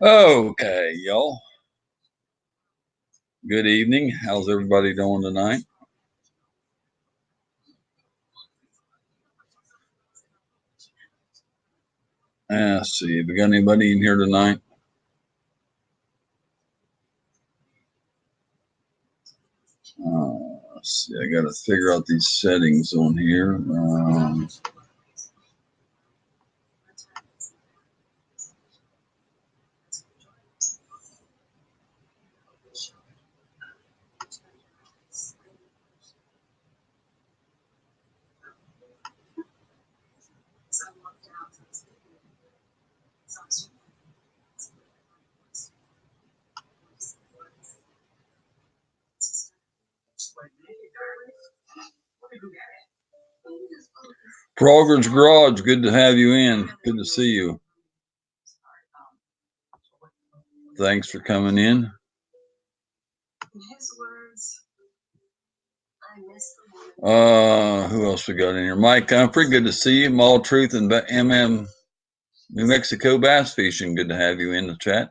Okay, y'all. Good evening. How's everybody doing tonight? Let's see. We got anybody in here tonight? Let's see. I got to figure out these settings on here. Frogger's Garage. Good to have you in. Good to see you. Thanks for coming in. Who else we got in here? Mike Humphrey. Good to see you. Mall Truth and New Mexico Bass Fishing. Good to have you in the chat.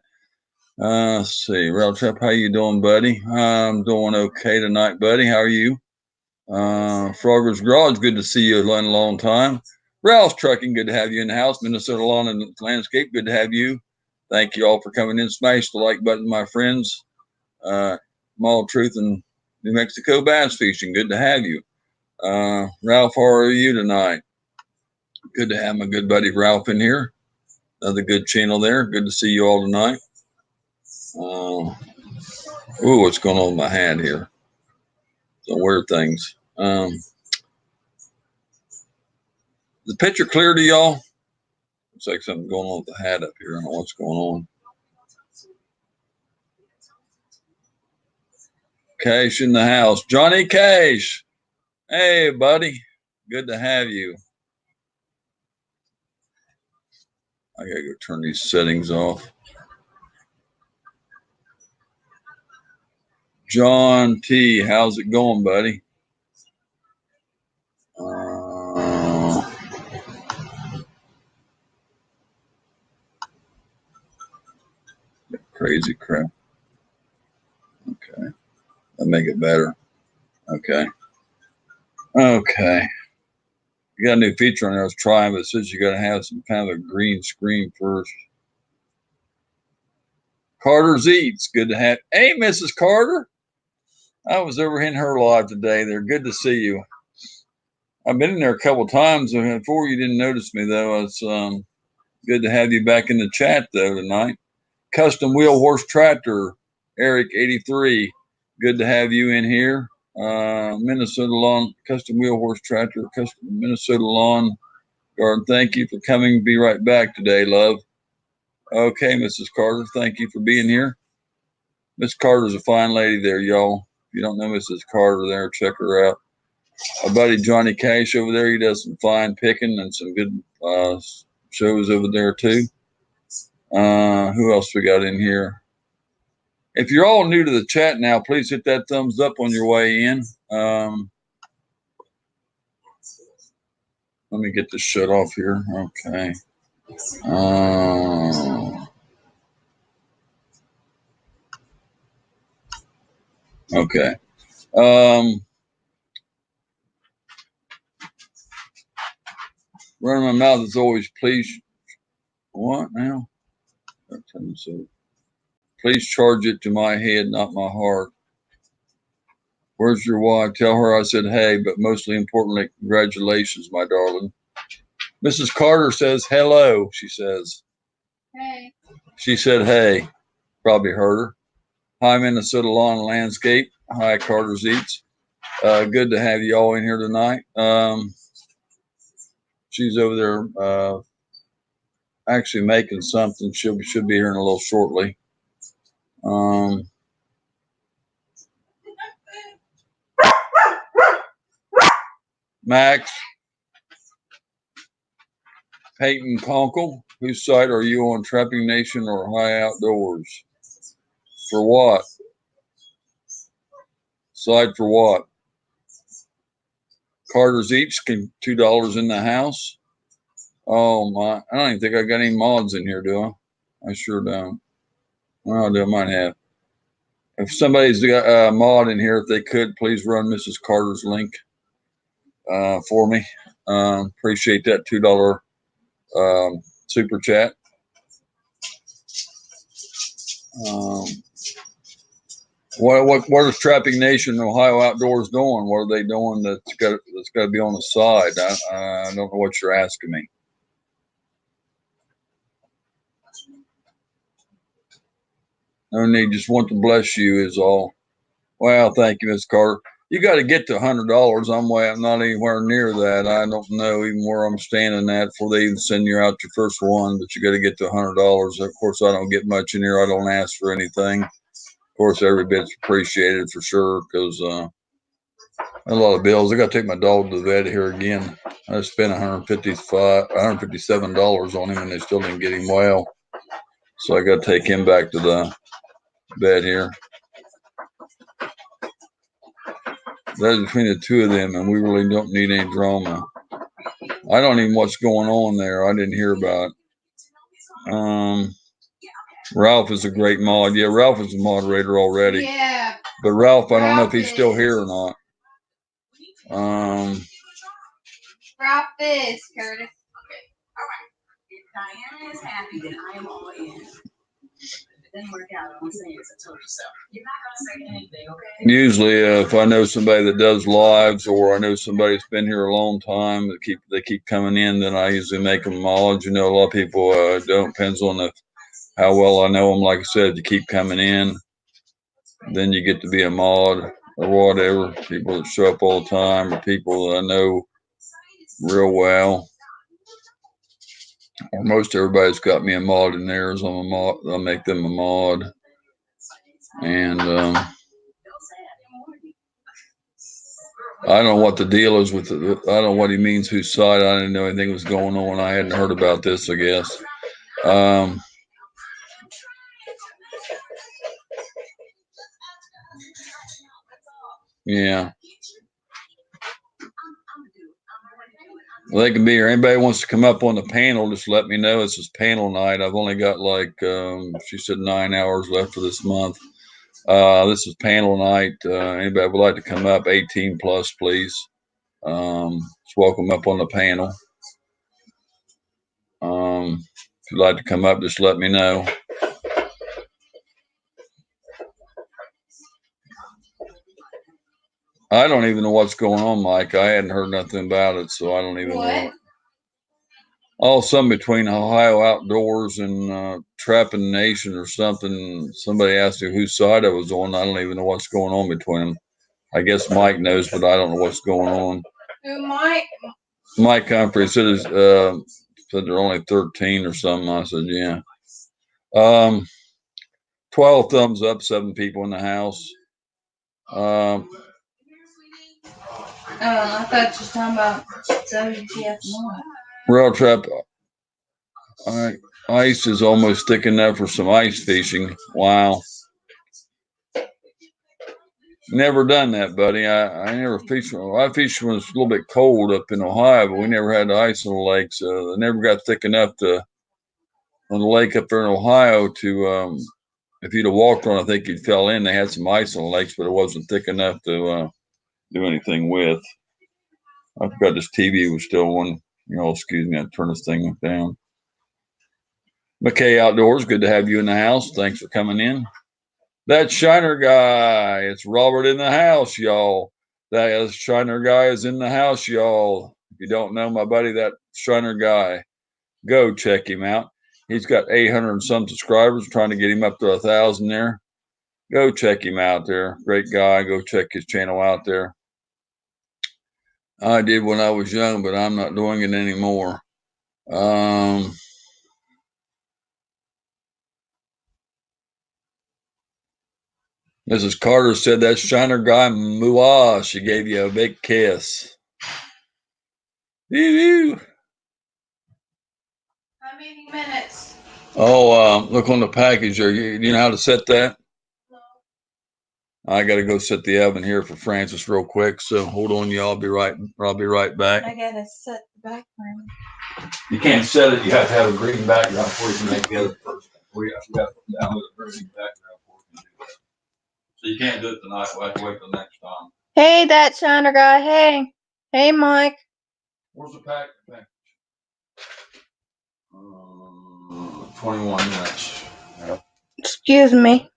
Let's see. Rail Trap, how you doing, buddy? I'm doing okay tonight, buddy. How are you? Frogger's Garage, good to see you in a long time. Ralph's Trucking, good to have you in the house. Minnesota Lawn and Landscape, good to have you. Thank you all for coming in. Smash the like button, my friends. Mall Truth and New Mexico Bass Fishing, good to have you. Ralph, how are you tonight? Good to have my good buddy Ralph in here. Another good channel there. Good to see you all tonight. What's going on with my hand here? Some weird things. The picture clear to y'all? Looks like something going on with the hat up here. I don't know what's going on. Cash in the house. Johnny Cash. Hey, buddy. Good to have you. I gotta go turn these settings off. John T. How's it going, buddy? Crazy crap. Okay. That'll make it better. Okay. Okay. You got a new feature on there I was trying, but it says you got to have some kind of a green screen first. Carter's Eats. Good to have. Hey, Mrs. Carter. I was over in her live today. They're good to see you. I've been in there a couple of times before. You didn't notice me though. It's good to have you back in the chat though tonight. Custom Wheel Horse Tractor, Eric 83. Good to have you in here. Minnesota Lawn Custom Wheel Horse Tractor, Custom Minnesota Lawn Garden. Thank you for coming. Be right back today, love. Okay, Mrs. Carter. Thank you for being here. Miss Carter's a fine lady there, y'all. If you don't know Mrs. Carter there, check her out. My buddy Johnny Cash over there, he does some fine picking and some good shows over there too. Who else we got in here? If you're all new to the chat now, please hit that thumbs up on your way in. Let me get this shut off here. Okay. Okay. Running my mouth is always please. What now? Please charge it to my head, not my heart. Where's your wife? Tell her I said hey, but mostly importantly, congratulations, my darling. Mrs. Carter says hello, she says. Hey. She said hey. Probably heard her. Hi, Minnesota Lawn and Landscape. Hi, Carter's Eats. Good to have you all in here tonight. She's over there actually making something. Should be here in a little shortly. Max, Peyton Conkle, whose side are you on, Trapping Nation or High Outdoors? For what? Side for what? Carter's Eats, $2 in the house. Oh my! I don't even think I got any mods in here, do I? I sure don't. Well, they might have. If somebody's got a mod in here, if they could, please run Mrs. Carter's link for me. Appreciate that $2 super chat. What is Trapping Nation Ohio Outdoors doing? What are they doing that's got to be on the side? I don't know what you're asking me. No need, just want to bless you is all. Well, thank you, Miss Carter. You got to get to $100. I'm not anywhere near that. I don't know even where I'm standing at before they even send you out your first one, but you got to get to $100. Of course, I don't get much in here. I don't ask for anything. Of course, every bit's appreciated for sure because a lot of bills. I got to take my dog to the vet here again. I spent $157 on him, and they still didn't get him well. So I got to take him back to the vet here. That's between the two of them, and we really don't need any drama. I don't even know what's going on there. I didn't hear about it. Ralph is a great mod. Yeah, Ralph is a moderator already. Yeah. But Ralph, I don't know if he's still here or not. Ralph is, Curtis. Okay. All right. If Diana is happy, then I am all in. If it didn't work out, I'm saying it's a told you so. You're not gonna say anything, okay? Usually, if I know somebody that does lives, or I know somebody that's been here a long time, they keep coming in, then I usually make them mods. You know, a lot of people don't. Depends on how well I know them. Like I said, if you keep coming in, then you get to be a mod or whatever. People that show up all the time, or people that I know real well. Or most everybody's got me a mod in theirs. I'm a mod. I make them a mod, and I don't know what the deal is with it. I don't know what he means. Whose side? I didn't know anything was going on. I hadn't heard about this, I guess. Yeah. Well, they can be here. Anybody wants to come up on the panel, just let me know. This is panel night. I've only got like, she said 9 hours left for this month. This is panel night. Anybody would like to come up, 18 plus, please. Just welcome up on the panel. If you'd like to come up, just let me know. I don't even know what's going on, Mike. I hadn't heard nothing about it, so I don't even know. Oh, something between Ohio Outdoors and Trapping Nation or something. Somebody asked me whose side I was on. I don't even know what's going on between them. I guess Mike knows, but I don't know what's going on. Who, Mike? Mike Humphrey said they're only 13 or something. I said, yeah. 12 thumbs up, 7 people in the house. I thought you were talking about WTF more. Rail trap. Ice is almost thick enough for some ice fishing. Wow. Never done that, buddy. I never fished. I fished when it's a little bit cold up in Ohio, but we never had ice on the lakes. They never got thick enough on the lake up there in Ohio to, if you'd have walked on, I think you'd fell in. They had some ice on the lakes, but it wasn't thick enough to do anything with. I forgot this TV was still on. Excuse me, I turn this thing down. McKay Outdoors, good to have you in the house. Thanks for coming in. That Shiner guy, it's Robert in the house, y'all. That Shiner guy is in the house, y'all. If you don't know my buddy, that Shiner guy, go check him out. He's got 800 and some subscribers, trying to get him up to 1,000 there. Go check him out there. Great guy. Go check his channel out there. I did when I was young, but I'm not doing it anymore. Mrs. Carter said that Shiner guy, mooah, she gave you a big kiss. Woo-hoo. How many minutes? Oh, look on the package there. You know how to set that? No. I got to go set the oven here for Francis real quick. So hold on, y'all. I'll be right back. I gotta set the background. You can't set it. You have to have a green background before you can make the other person. We got to download it. So you can't do it tonight. We'll have to wait till next time. Hey, that Shiner guy. Hey. Hey, Mike. Where's the pack? 21 minutes. Yep. Excuse me.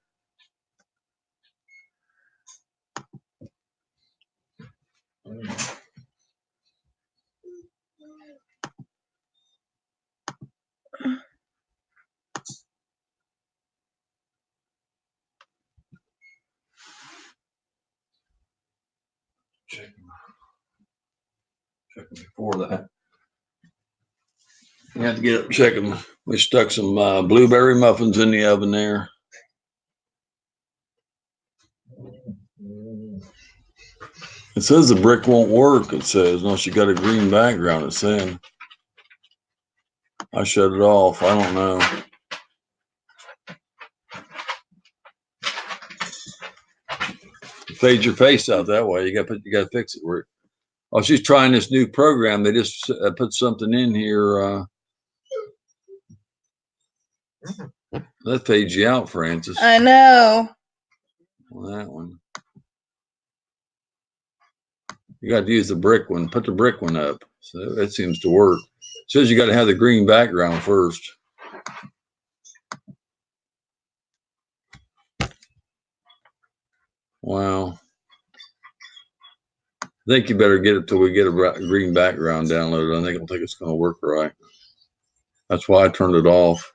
Check before that. You have to get up and check them. We stuck some blueberry muffins in the oven there. It says the brick won't work. It says unless you got a green background. It's saying. I shut it off. I don't know. Fade your face out that way. You got to fix it. Oh, she's trying this new program. They just put something in here. That fades you out, Francis. I know. Well, that one. You got to use the brick one. Put the brick one up. So that seems to work. It says you got to have the green background first. Wow. I think you better get it till we get a green background downloaded. I don't think it's going to work right. That's why I turned it off.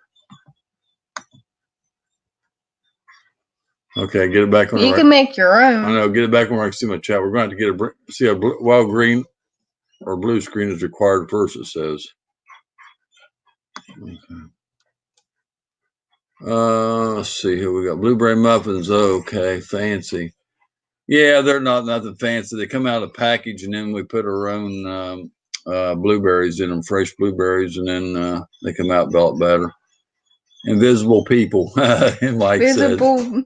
Okay, get it back on. You can make your own. I know. Get it back on where I can see my chat. We're going to have to get see a wild green or blue screen is required first. It says. Okay. Let's see here. We got blueberry muffins. Okay, fancy. Yeah, they're not nothing fancy. They come out of the package, and then we put our own blueberries in them, fresh blueberries, and then they come out a lot better. Invisible people, Mike Visible. says.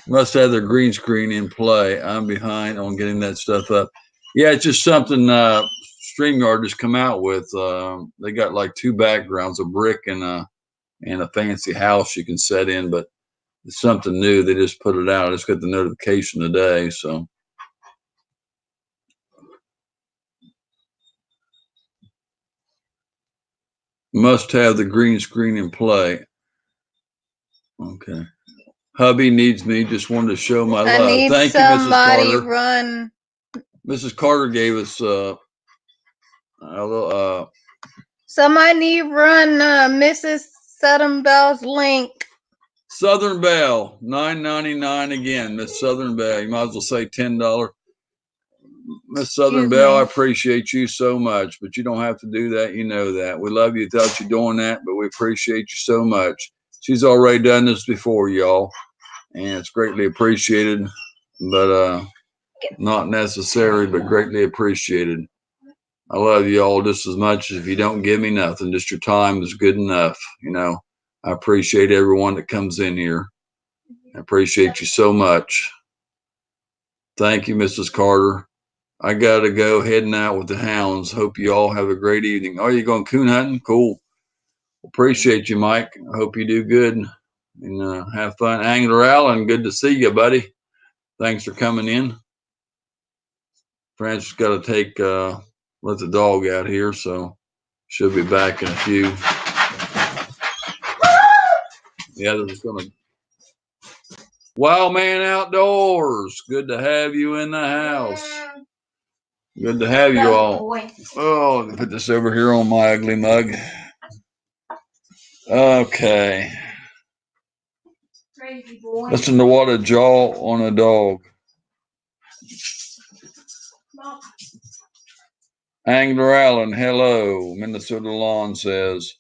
Must have their green screen in play. I'm behind on getting that stuff up. Yeah, it's just something StreamYard just come out with. They got like two backgrounds, a brick and a fancy house you can set in, but it's something new. They just put it out. I just got the notification today, so. Must have the green screen in play. Okay. Hubby needs me. Just wanted to show my love. Thank you, Mrs. Carter. Run. Mrs. Carter gave us a little. Somebody run Mrs. Southern Bell's link. Southern Belle, $9.99 again. Miss Southern Belle. You might as well say $10. Miss Southern Belle, I appreciate you so much, but you don't have to do that. You know that. We love you without you doing that, but we appreciate you so much. She's already done this before, y'all, and it's greatly appreciated, but not necessary, but greatly appreciated. I love you all just as much as if you don't give me nothing. Just your time is good enough. You know, I appreciate everyone that comes in here. I appreciate you so much. Thank you, Mrs. Carter. I got to go heading out with the hounds. Hope you all have a great evening. Oh, you going coon hunting? Cool. Appreciate you, Mike. I hope you do good and have fun. Angler Allen, good to see you, buddy. Thanks for coming in. Francis got to take, let the dog out here, so she'll be back in a few. The other's going to. Wild Man Outdoors. Good to have you in the house. Good to have you all. Oh, let me put this over here on my ugly mug. Okay. Listen to what a jaw on a dog. Angler Allen, hello. Minnesota Lawn says.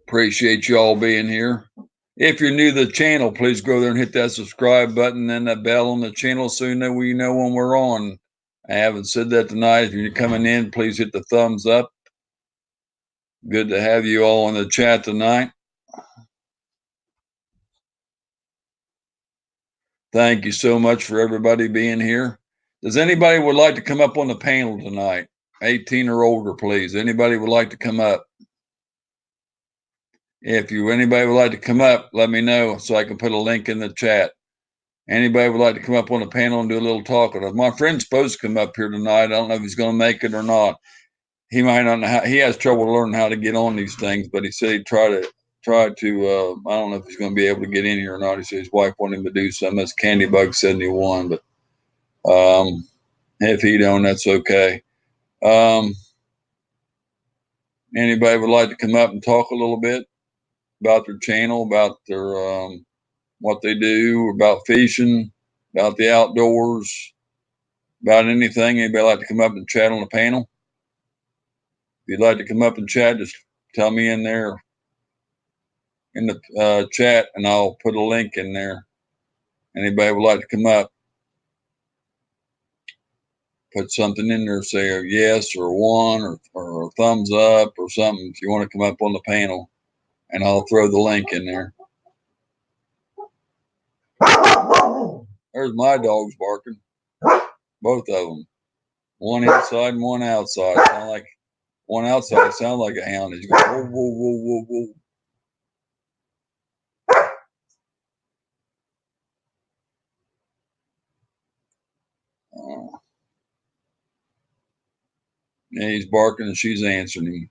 Appreciate you all being here. If you're new to the channel, please go there and hit that subscribe button and that bell on the channel so you know when we're on. I haven't said that tonight. If you're coming in, please hit the thumbs up. Good to have you all in the chat tonight. Thank you so much for everybody being here. Does anybody would like to come up on the panel tonight? 18 or older, please. Anybody would like to come up? If anybody would like to come up, let me know so I can put a link in the chat. Anybody would like to come up on the panel and do a little talking? My friend's supposed to come up here tonight. I don't know if he's going to make it or not. He might not know how. He has trouble learning how to get on these things, but he said he'd try to. I don't know if he's going to be able to get in here or not. He said his wife wanted him to do something. That's Candybug71, but if he don't, that's okay. Anybody would like to come up and talk a little bit about their channel, about their what they do, about fishing, about the outdoors, about anything? Anybody like to come up and chat on the panel? If you'd like to come up and chat, just tell me in there in the chat, and I'll put a link in there. Anybody would like to come up, put something in there, say a yes or one or a thumbs up or something if you want to come up on the panel, and I'll throw the link in there. There's my dogs barking, both of them. One inside and one outside. Sound like one outside sounds like a hound. He's going whoa, whoa, whoa, whoa, whoa. Yeah, he's barking and she's answering him.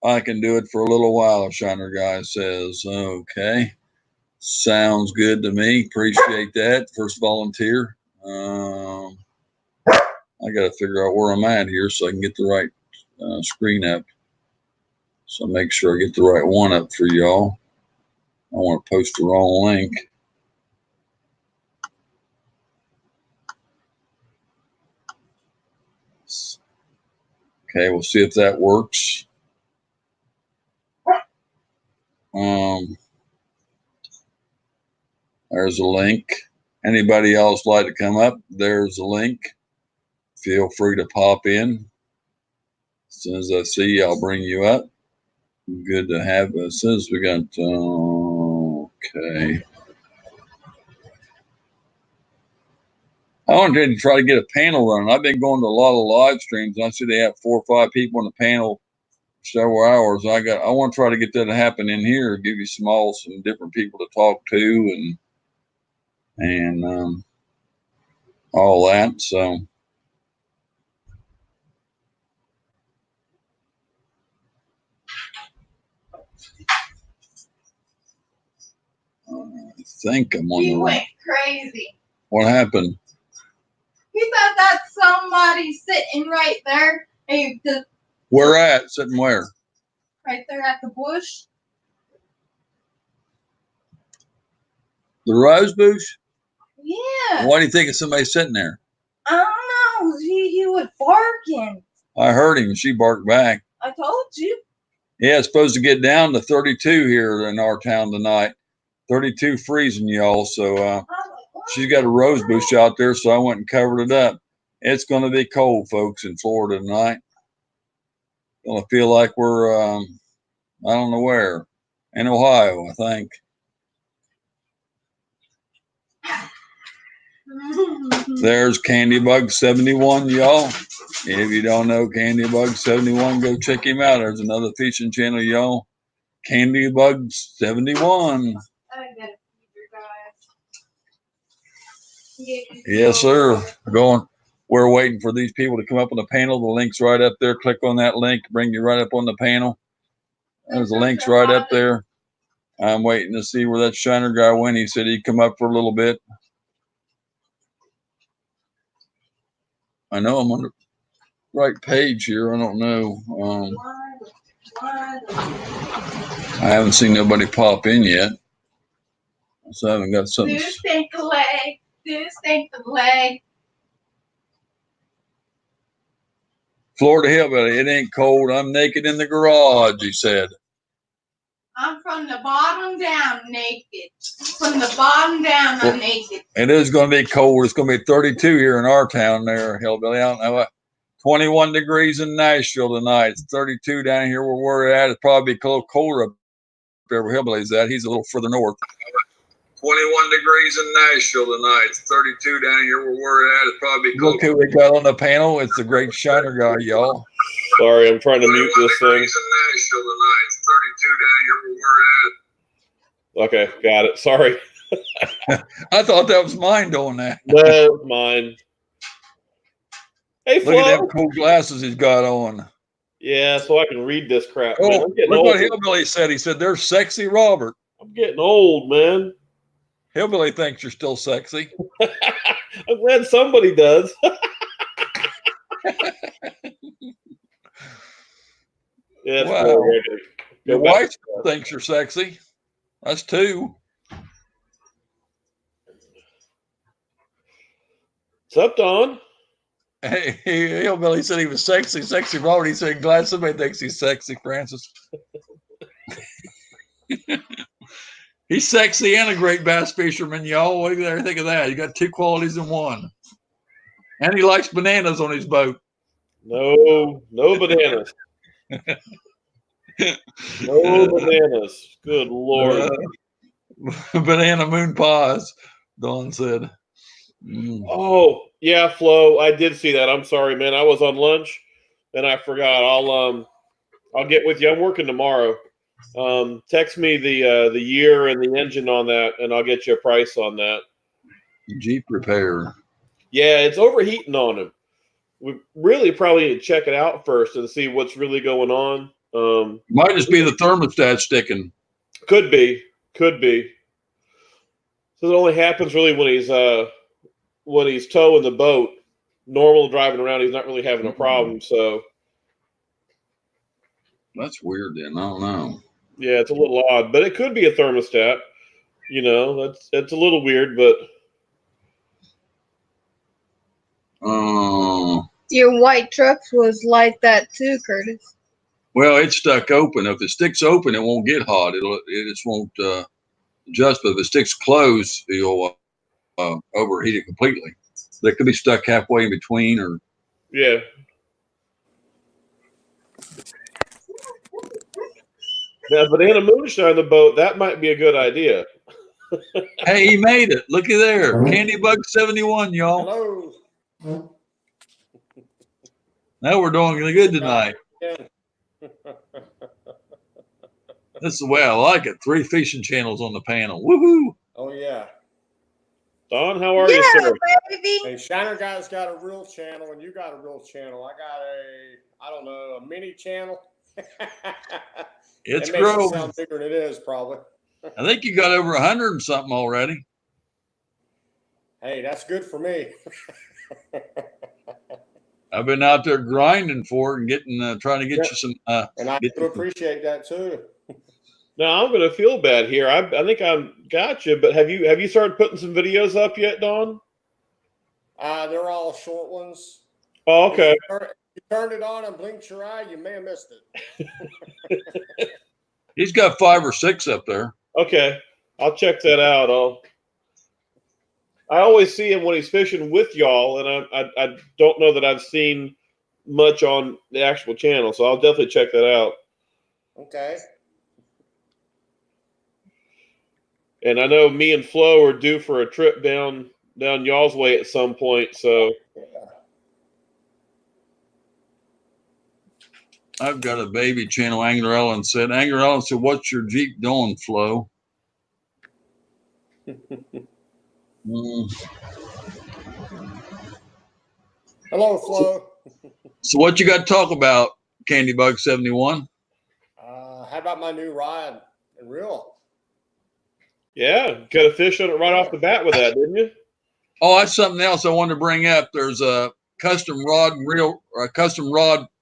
I can do it for a little while, Shiner Guy says. Okay. Sounds good to me. Appreciate that. First volunteer. I got to figure out where I'm at here so I can get the right screen up. So make sure I get the right one up for y'all. I want to post the wrong link. Okay, we'll see if that works. There's a link. Anybody else like to come up? There's a link. Feel free to pop in. As soon as I see you, I'll bring you up. Good to have. It says we got, okay. I wanted to try to get a panel running. I've been going to a lot of live streams. I see they have 4 or 5 people on the panel several hours. I want to try to get that to happen in here, give you some different people to talk to and all that. So I think I'm on He the went crazy. What happened? He thought that's somebody sitting right there. Hey, Where at? Sitting where? right there at the bush. The rose bush? Yeah. Why do you think it's somebody sitting there? I don't know. He was barking. I heard him. She barked back. I told you. Yeah, it's supposed to get down to 32 here in our town tonight. 32 freezing, y'all. So she's got a rose bush out there, so I went and covered it up. It's going to be cold, folks, in Florida tonight. Going to feel like we're, I don't know where, in Ohio, I think. There's Candybug71, y'all. If you don't know Candybug71, go check him out. There's another fishing channel, y'all. Candybug71. Yes, sir. We're waiting for these people to come up on the panel. The link's right up there. Click on that link, bring you right up on the panel. There's the link's right up there. I'm waiting to see where that Shiner guy went. He said he'd come up for a little bit. I know I'm on the right page here. I don't know. I haven't seen nobody pop in yet. So I haven't got something. Do stink the leg. Do stink the leg. Florida Hillbilly, it ain't cold. I'm naked in the garage, he said. I'm from the bottom down naked. From the bottom down, I'm naked. It is going to be cold. It's going to be 32 here in our town there, Hillbilly. I don't know what. 21 degrees in Nashville tonight. It's 32 down here where we're at. It's probably a little colder up there where Hillbilly's at. He's a little further north. 21 degrees in Nashville tonight. It's 32 down here where we're at. It's probably cold. Look who we got on the panel. It's the great Shiner guy, y'all. Sorry, I'm trying to mute this thing. Okay, got it. Sorry. I thought that was mine doing that. No, it's mine. Hey, Look at Flo. them cool glasses he's got on. Yeah, so I can read this crap. Oh, Man, I'm getting look old. what Hillbilly said. He said, "There's sexy Robert." I'm getting old, man. Hillbilly thinks you're still sexy. I'm glad somebody does. Yeah, it's Wow. Your go back. wife thinks you're sexy. That's two. What's up, Don? Hey, Hillbilly said he was sexy. Sexy Robert. He said, "Glad somebody thinks he's sexy, Francis." He's sexy and a great bass fisherman, y'all. What do you think of that? You got two qualities in one. And he likes bananas on his boat. No bananas. No bananas. Good Lord. Banana moon pies, Dawn said. Mm. Oh, yeah, Flo. I did see that. I'm sorry, man. I was on lunch and I forgot. I'll get with you. I'm working tomorrow. Text me the year and the engine on that, and I'll get you a price on that. Jeep repair. Yeah, it's overheating on him. We really probably need to check it out first and see what's really going on. Might just be the thermostat sticking. Could be. So it only happens really when he's towing the boat. Normal driving around, he's not really having a problem. So That's weird. Then I don't know. yeah, it's a little odd, but it could be a thermostat. You know, that's a little weird, but Your white trucks was like that too, Curtis. Well, it's stuck open. If it sticks open, it won't get hot. It just won't adjust. But if it sticks closed, it'll overheat it completely. They could be stuck halfway in between, or yeah. Now, banana moonshine the boat, that might be a good idea. hey, he made it. Looky there, Candy Bug 71, y'all. Hello. Now we're doing really good tonight. This is the way I like it. 3 fishing channels on the panel. Woohoo! Oh yeah. Don, how are you, sir? Baby. Hey, Shiner Guy's got a real channel, and you got a real channel. I got a mini channel. It's it makes growing. it sound bigger than it is, probably. I think you got over 100 and something already. Hey, that's good for me. I've been out there grinding for it and getting, trying to get you some. And I do appreciate that too. Now I'm going to feel bad here. I think I'm got you, but have you started putting some videos up yet, Don? They're all short ones. Oh, okay. If you turned it on and blinked your eye, you may have missed it. He's got 5 or 6 up there. Okay, I'll check that out. I always see him when he's fishing with y'all, and I don't know that I've seen much on the actual channel, so I'll definitely check that out. Okay. And I know me and Flo are due for a trip down y'all's way at some point, so. Yeah. I've got a baby channel. Angler Ellen said, "What's your Jeep doing, Flo?" Hello, Flo. So what you got to talk about, Candy Bug 71? How about my new rod and reel? Yeah, got a fish on it right off the bat with that, didn't you? Oh, that's something else I wanted to bring up. There's a custom rod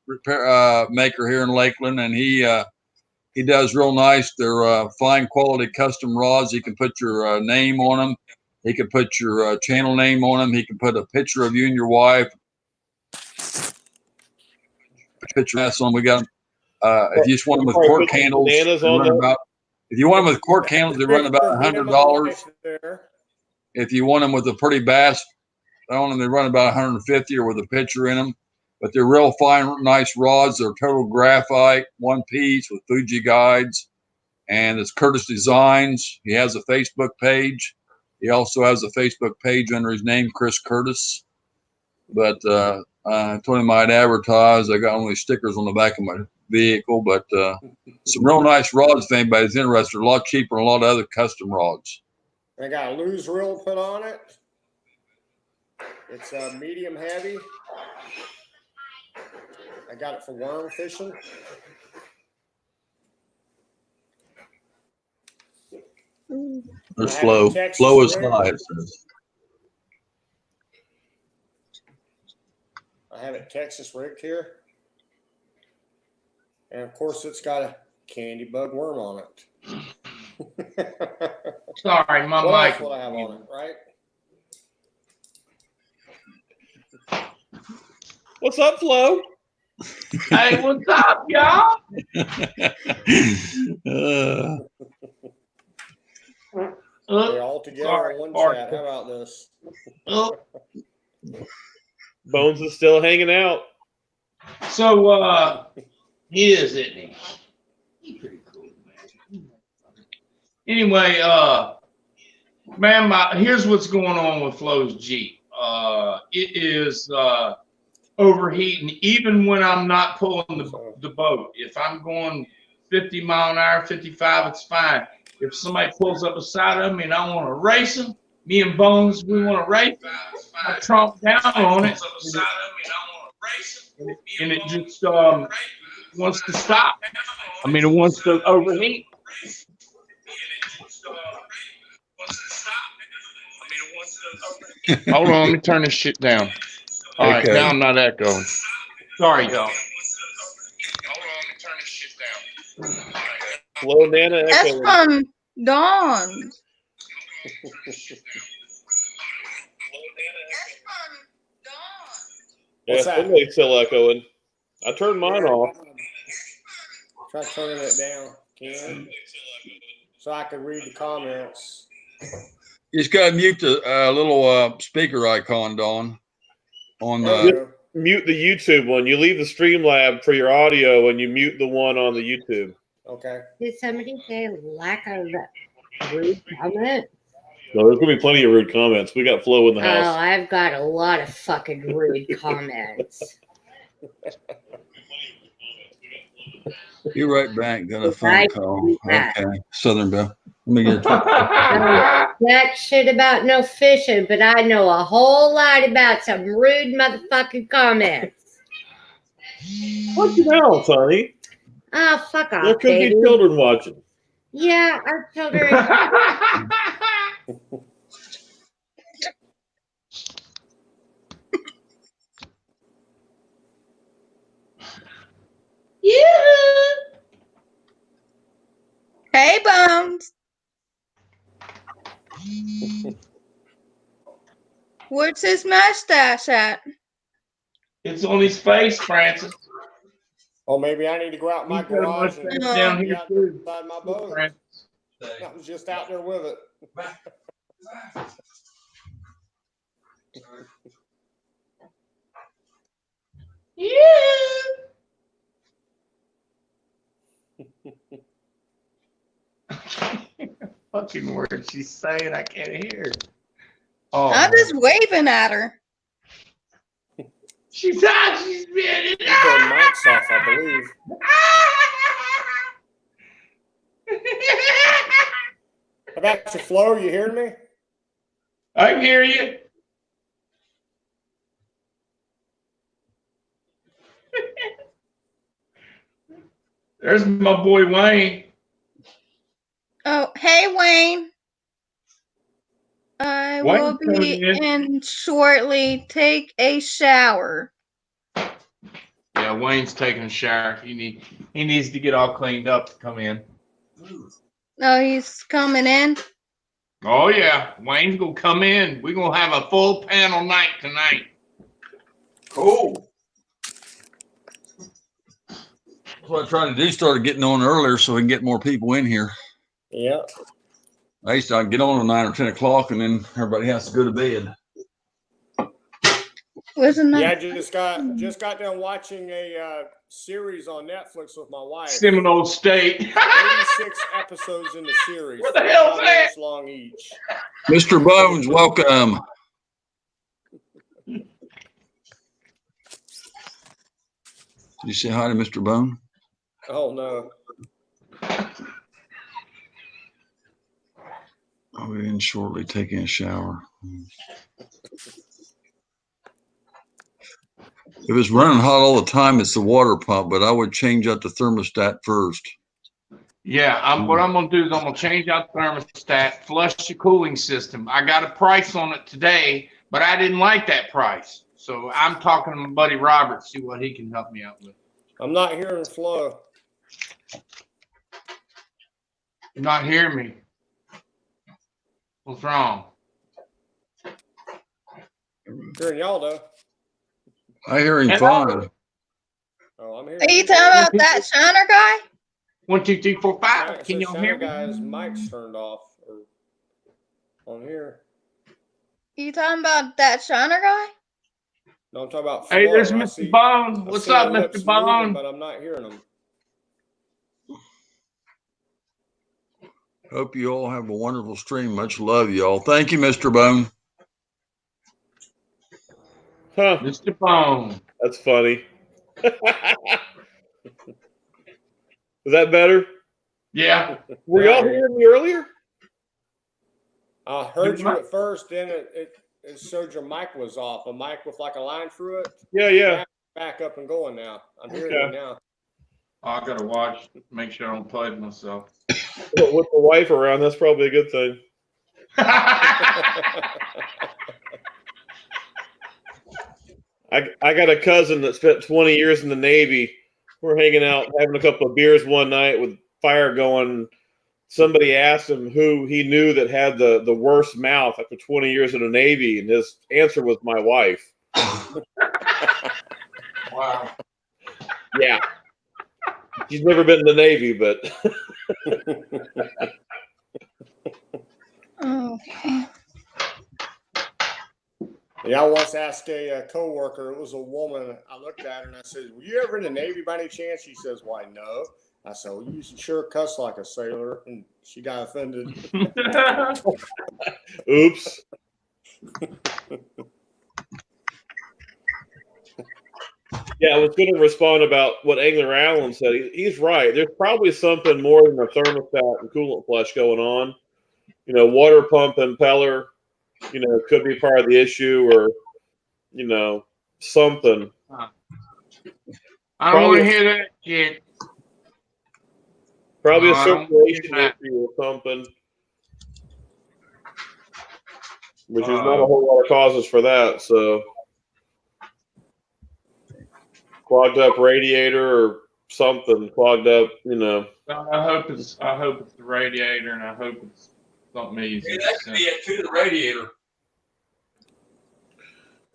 repair maker here in Lakeland, and he does real nice. They're fine quality custom rods. He can put your name on them. He can put your channel name on them. He can put a picture of you and your wife. Picture on them. We got. If you just want them with cork handles, if you want them with cork handles, they run about $100. If you want them with a pretty bass on them, they run about 150, or with a picture in them. But they're real fine, nice rods. They're total graphite, one piece with Fuji guides, and it's Curtis Designs. He has a Facebook page. He also has a Facebook page under his name, Chris Curtis. But I told him I'd advertise. I got only stickers on the back of my vehicle, but some real nice rods if anybody's interested. A lot cheaper than a lot of other custom rods. I got a loose reel put on it. It's medium heavy. I got it for worm fishing. There's Flo. Flo is high, it says. I have it Texas rigged here. And of course it's got a candy bug worm on it. Sorry, my What mic. else would I have on it, right? What's up, Flo? Hey, what's up, y'all? They're all together in one chat. How about this? Bones is still hanging out. So, he is, isn't he? He's pretty cool, man. Anyway, man, here's what's going on with Flo's Jeep. It is overheating even when I'm not pulling the boat. If I'm going 50 mile an hour, 55, it's fine. If somebody pulls up beside of me and I want to race them, me and Bones, we want to race, I tromp down on it, and it just wants to stop. I mean, it wants to overheat. Hold on, let me turn this shit down. All right, now I'm not echoing. Sorry, y'all. Flo Nana That's echoing. from Dawn. Yeah, What's that? somebody's still echoing. I turned mine off. Try turning it down, Ken, so I can read the comments. You just got to mute the little speaker icon, Dawn. On the Mute the YouTube one. You leave the Streamlab for your audio and you mute the one on the YouTube. Okay. Did somebody say lack of rude comment? No, there's going to be plenty of rude comments. We got Flo in the Oh, house. I've got a lot of fucking rude comments. Be right back. Got a phone call. Okay, Southern Belle. Let me get it. That shit about no fishing, but I know a whole lot about some rude motherfucking comments. Fucking hell, honey. Oh, fuck off, There could baby. be children watching. Yeah, our children. Hey, Bones. Where's his mustache at? It's on his face, Francis. Oh, maybe I need to go out in my He's got a garage mustache and down be here out too. beside my boat. Francis. I was just out there with it. Fucking words she's saying, I can't hear. Oh, I'm just waving at her. she's out. She's been. You turned mics off, I believe. How about your Flo? You hearing me? I can hear you. There's my boy Wayne. Oh, hey, Wayne. I Wayne's will be coming in. in shortly. Take a shower. Yeah, Wayne's taking a shower. He needs to get all cleaned up to come in. Oh, he's coming in. Oh yeah, Wayne's gonna come in. We're gonna have a full panel night tonight. Cool. That's what I tried to do. Started getting on earlier so we can get more people in here. Yeah. I used to get on at 9 or 10 o'clock, and then everybody has to go to bed. Wasn't that? Yeah, I just got done watching a series on Netflix with my wife. Seminole State. 86 episodes in the series. What the hell's 45 that? minutes long each. Mr. Bones, welcome. Did you say hi to Mr. Bone? Oh no. I'll be in shortly taking a shower. If it's running hot all the time, it's the water pump, but I would change out the thermostat first. Yeah, what I'm gonna do is I'm gonna change out the thermostat, flush the cooling system. I got a price on it today, but I didn't like that price. So I'm talking to my buddy Robert, see what he can help me out with. I'm not hearing Flo. You're not hearing me. What's wrong? Hearing y'all though. I hear him Hello? fine. Oh, I'm hearing. Are you talking about that Shiner guy? 1, 2, 3, 4, 5. Shiner, Can y'all hear me? Guy's mic's turned off or on here. You talking about that Shiner guy? No, I'm talking about Flo. Hey, there's I Mr. see- Bone. I What's see up, her lips Mr. Bone? moving, but I'm not hearing them. Hope you all have a wonderful stream. Much love, y'all. Thank you, Mr. Bone. Huh. Mr. Bone. That's funny. Is that better? Yeah. Were y'all hearing me earlier? I heard you at first, then it showed your mic was off. A mic with like a line through it. Yeah. Back up and going now. I'm hearing Okay. you now. Oh, I gotta watch, make sure I don't play with myself. But with the wife around, that's probably a good thing. I got a cousin that spent 20 years in the Navy. We're hanging out, having a couple of beers one night with fire going. Somebody asked him who he knew that had the worst mouth after 20 years in the Navy, and his answer was my wife. Wow. Yeah. She's never been in the Navy, but Okay. Yeah, I once asked a coworker. It was a woman. I looked at her and I said, "Were you ever in the Navy by any chance?" She says, "Why, no." I said, "Well, you sure cuss like a sailor." And she got offended. oops. Yeah, I was going to respond about what Angler Allen said. He's right. There's probably something more than a thermostat and coolant flush going on. Water pump impeller, could be part of the issue, or, something. I don't want to hear that shit. Probably No, a I don't circulation hear that. issue or something. Which there's not a whole lot of causes for that. So clogged up radiator or something clogged up, I hope it's the radiator, and I hope it's something easy. Yeah, that could be it too, the radiator.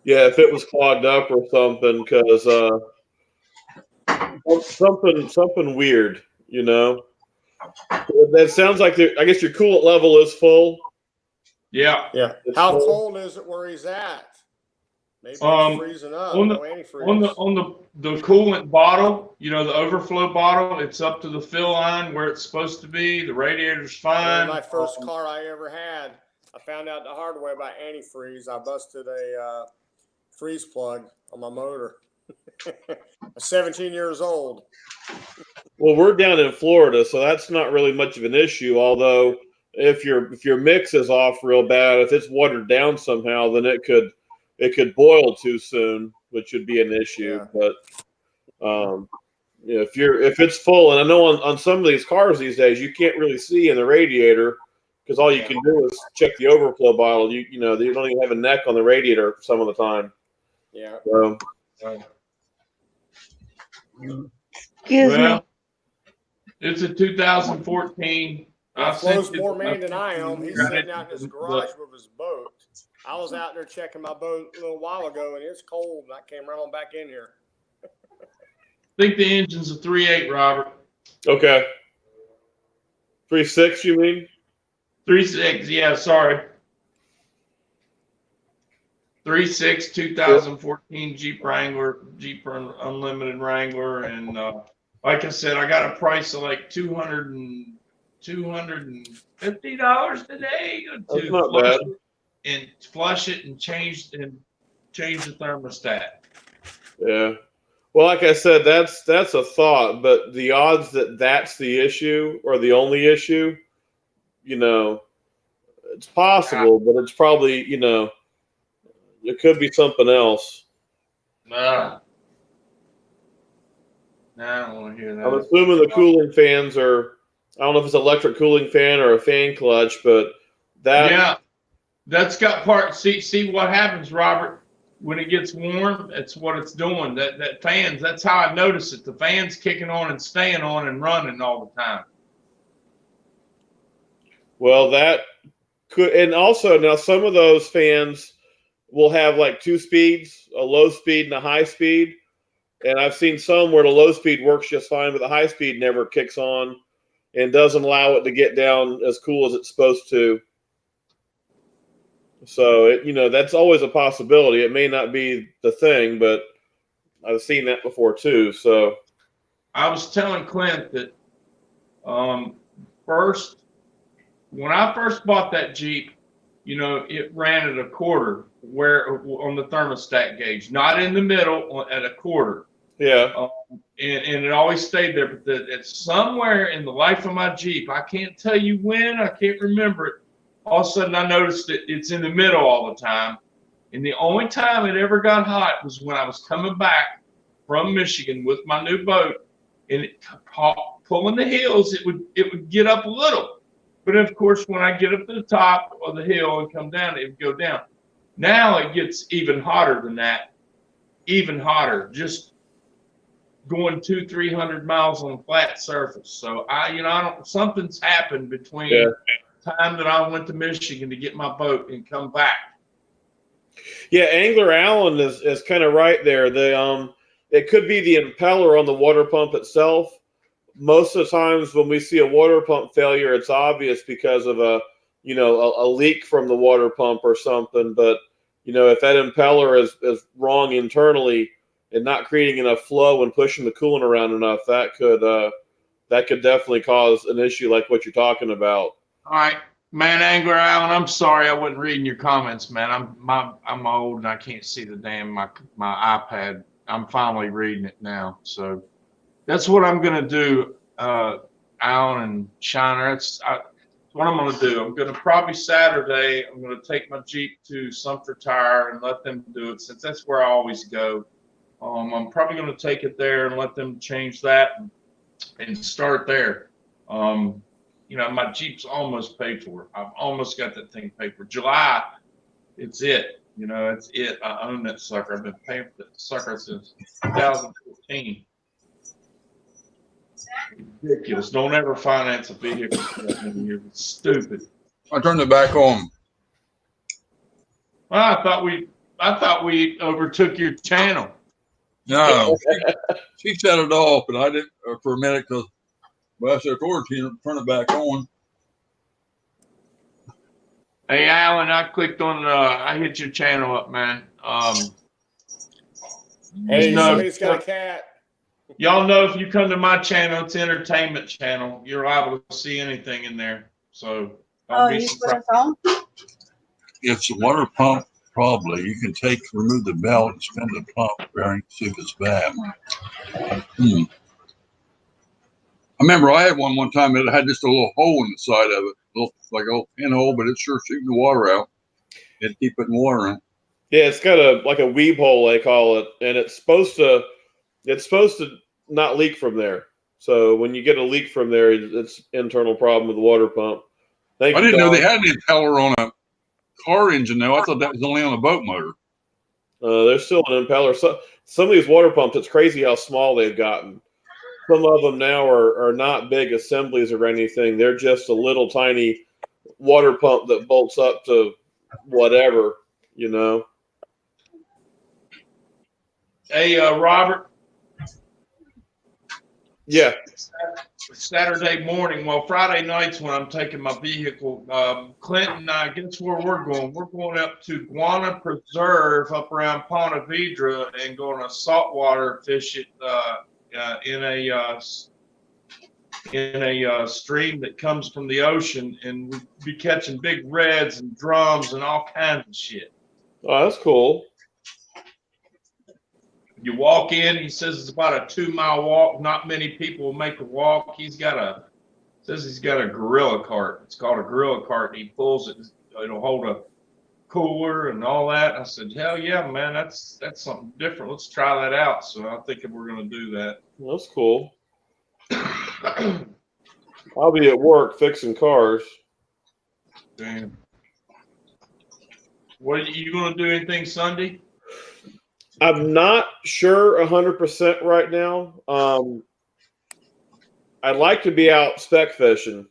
Yeah, if it was clogged up or something, because something weird, That sounds like I guess your coolant level is full. Yeah. Yeah. It's How full. cold is it where he's at? Maybe it's freezing up. On No the antifreeze. the coolant bottle, the overflow bottle, it's up to the fill line where it's supposed to be. The radiator's fine. My first car I ever had, I found out the hard way about antifreeze. I busted a freeze plug on my motor. I'm 17 years old. Well, we're down in Florida, so that's not really much of an issue. Although, if your mix is off real bad, if it's watered down somehow, then it could boil too soon, which would be an issue. Yeah. But if it's full, and I know on some of these cars these days you can't really see in the radiator because all you can do is check the overflow bottle. You don't even have a neck on the radiator some of the time. Yeah. So, Excuse me. It's a 2014. Flo's more man than I am. He's sitting out in his garage with his boat. I was out there checking my boat a little while ago, and it's cold, and I came right on back in here. I think the engine's a 3.8, Robert. okay. 3.6, you mean? 3.6, yeah, sorry. 3.6 2014 Jeep Wrangler, Jeep Unlimited Wrangler, and like I said, I got a price of like $250 today That's to not bad. flush it and change the thermostat. Yeah. Well, like I said, that's a thought, but the odds that that's the issue or the only issue, you know, it's possible, but it's probably, you know, it could be something else. Nah. Nah, I don't want to hear that. I'm assuming the cooling fans are, I don't know if it's an electric cooling fan or a fan clutch, but that. Yeah, that's got part. See what happens, Robert. When it gets warm, that's what it's doing. That fans. That's how I notice it. The fans kicking on and staying on and running all the time. Well, that could, and also now some of those fans will have like two speeds, a low speed and a high speed. And I've seen some where the low speed works just fine, but the high speed never kicks on and doesn't allow it to get down as cool as it's supposed to. So, you know, that's always a possibility. It may not be the thing, but I've seen that before too. So I was telling Clint that first, when I first bought that Jeep, you know, it ran at a quarter where on the thermostat gauge, not in the middle, at a quarter. yeah. And it always stayed there. But it's somewhere in the life of my Jeep. I can't tell you when. I can't remember it. All of a sudden, I noticed that it's in the middle all the time. And the only time it ever got hot was when I was coming back from Michigan with my new boat, and it pulling the hills. It would get up a little, but of course, when I get up to the top of the hill and come down, it would go down. Now it gets even hotter than that, even hotter. Just going 200-300 miles on a flat surface. So I don't. Something's happened between the time that I went to Michigan to get my boat and come back. Yeah, Angler Allen is kind of right there. It could be the impeller on the water pump itself. Most of the times when we see a water pump failure, it's obvious because of a leak from the water pump or something. But if that impeller is wrong internally and not creating enough flow and pushing the coolant around enough, that could definitely cause an issue like what you're talking about. All right, man, Angler Allen, I'm sorry I wasn't reading your comments, man. I'm old and I can't see the damn my iPad. I'm finally reading it now, so that's what I'm gonna do, Allen and Shiner. That's what I'm gonna do. I'm gonna probably Saturday. I'm gonna take my Jeep to Sumter Tire and let them do it, since that's where I always go. I'm probably gonna take it there and let them change that and start there. My Jeep's almost paid for. I've almost got that thing paid for. July, it's it. It's it. I own that sucker. I've been paying for that sucker since 2015. Ridiculous. Don't ever finance a vehicle. You're stupid. I turned it back on. Well, I thought we overtook your channel. No, she shut it off, but I didn't for a minute because. Well, I said, of course, turn it back on. Hey, Alan, I clicked on. I hit your channel up, man. Hey, somebody's got a cat. Y'all know if you come to my channel, it's entertainment channel. You're liable to see anything in there. So don't be surprised. It's a water pump, probably. You can remove the belt and spin the pump bearing, see if it's bad. I remember I had one time that had just a little hole in the side of it, like a little pinhole, but it's sure shooting the water out. You had to keep putting water in. Yeah, it's got like a weeb hole, they call it, and it's supposed to not leak from there. So when you get a leak from there, it's internal problem with the water pump. I didn't know they had an impeller on a car engine, though. I thought that was only on a boat motor. There's still an impeller. So, some of these water pumps, it's crazy how small they've gotten. Some of them now are not big assemblies or anything. They're just a little tiny water pump that bolts up to whatever, Hey, Robert. Yeah. Saturday morning, Friday nights when I'm taking my vehicle, Clinton, guess where we're going? We're going up to Guana Preserve up around Ponte Vedra and going to saltwater fish it in a stream that comes from the ocean, and we'll be catching big reds and drums and all kinds of shit. Oh, that's cool. You walk in, he says it's about a 2-mile walk. Not many people will make a walk. He's got a gorilla cart. It's called a gorilla cart. And he pulls it. It'll hold a cooler and all that. I said, hell yeah, man, that's something different. Let's try that out. So I'm thinking we're going to do that. That's cool. I'll be at work fixing cars. Damn. What are you going to do? Anything Sunday? I'm not sure 100% right now. I'd like to be out spec fishing,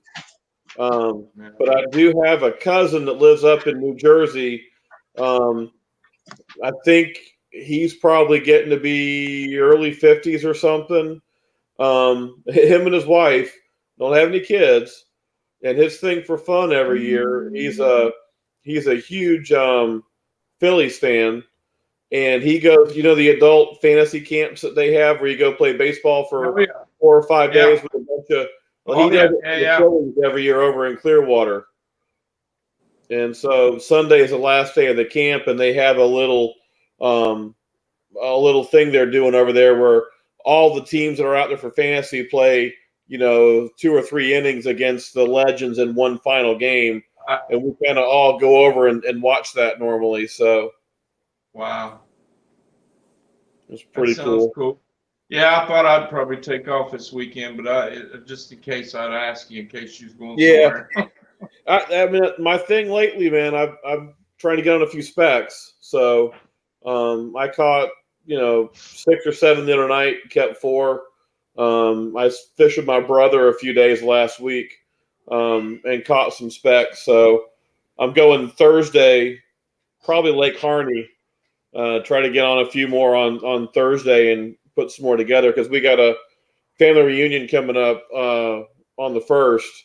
but I do have a cousin that lives up in New Jersey. I think he's probably getting to be early 50s or something. Him and his wife don't have any kids, and his thing for fun every year, he's a huge Phillies fan. And he goes, the adult fantasy camps that they have where you go play baseball for 4 or 5 days with a bunch of. Well, he does the Phillies every year over in Clearwater. And so Sunday is the last day of the camp, and they have a little thing they're doing over there where all the teams that are out there for fantasy play, 2 or 3 innings against the legends in one final game, and we kind of all go over and watch that normally. So. Wow. It's pretty cool. Yeah, I thought I'd probably take off this weekend, but just in case I'd ask you in case you was going somewhere. I mean, my thing lately, man, I'm trying to get on a few specs. So I caught, 6 or 7 the other night, kept 4. I fished with my brother a few days last week and caught some specs. So I'm going Thursday, probably Lake Harney. Try to get on a few more on Thursday and put some more together because we got a family reunion coming up on the 1st.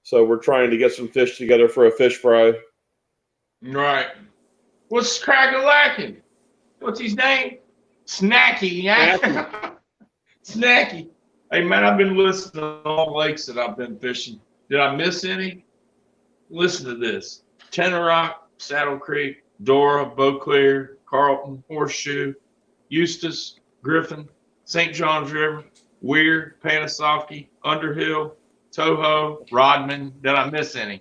So we're trying to get some fish together for a fish fry. Right. What's crack-a-lacking? What's his name? Snacky. Yeah. Snacky. Hey, man, I've been listening to all the lakes that I've been fishing. Did I miss any? Listen to this. Tenor Rock, Saddle Creek, Dora, Beauclair, Carlton, Horseshoe, Eustis, Griffin, St. John's River, Weir, Panasoffkee, Underhill, Toho, Rodman. Did I miss any?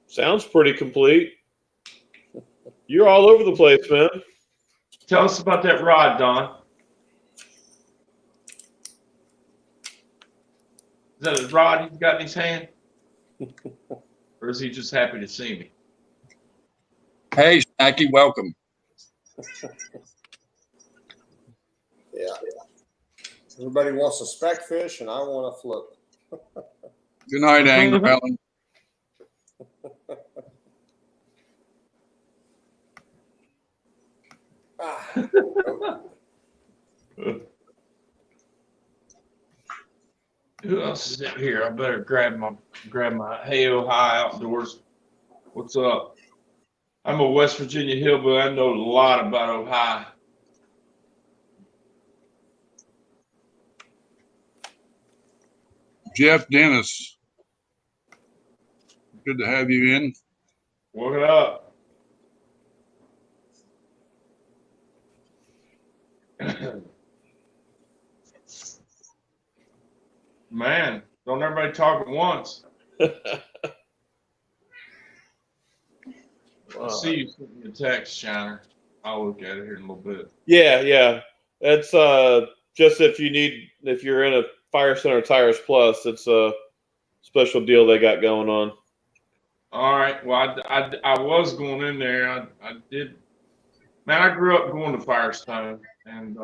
Sounds pretty complete. You're all over the place, man. Tell us about that rod, Don. Is that a rod he's got in his hand? Or is he just happy to see me? Hey, Snacky, welcome. Yeah. Everybody wants a speck fish, and I want a float. Good night, Angler Ellen. Who else is in here? I better grab my Hey Oh Hi Outdoors. What's up? I'm a West Virginia hillbilly. I know a lot about Ohio. Jeff Dennis. Good to have you in. What up? Man, don't everybody talk at once. I see you sent me a text, Shiner. I'll look at it here in a little bit. Yeah. That's just if you're in a Fire Center Tires Plus, it's a special deal they got going on. All right. Well, I was going in there. I did. Man, I grew up going to Firestone, and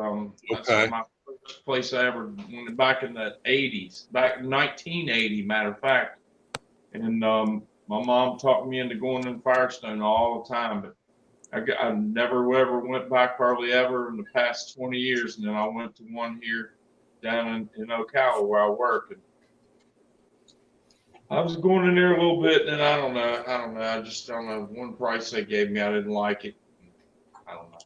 that's my first place I ever went back in the 80s, back in 1980, matter of fact. And my mom talked me into going in Firestone all the time, but I never ever went back hardly ever in the past 20 years. And then I went to one here down in Ocala where I work. And I was going in there a little bit, and I don't know. I just don't know. One price they gave me, I didn't like it. I don't know.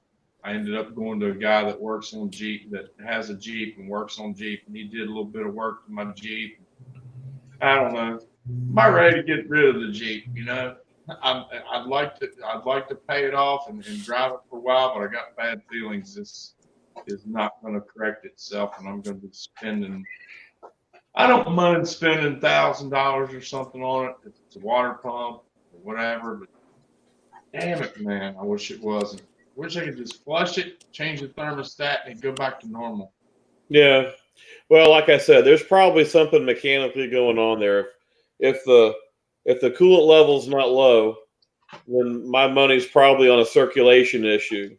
I ended up going to a guy that works on Jeep, that has a Jeep and works on Jeep, and he did a little bit of work to my Jeep. I don't know. I'm about ready to get rid of the Jeep, I'd like to pay it off and drive it for a while, but I got bad feelings. is not going to correct itself, and I'm going to be spending. I don't mind spending $1,000 or something on it if it's a water pump or whatever. But damn it, man, I wish it wasn't. I wish I could just flush it, change the thermostat, and go back to normal. Yeah. Well, like I said, there's probably something mechanically going on there. If the coolant level's not low, then my money's probably on a circulation issue,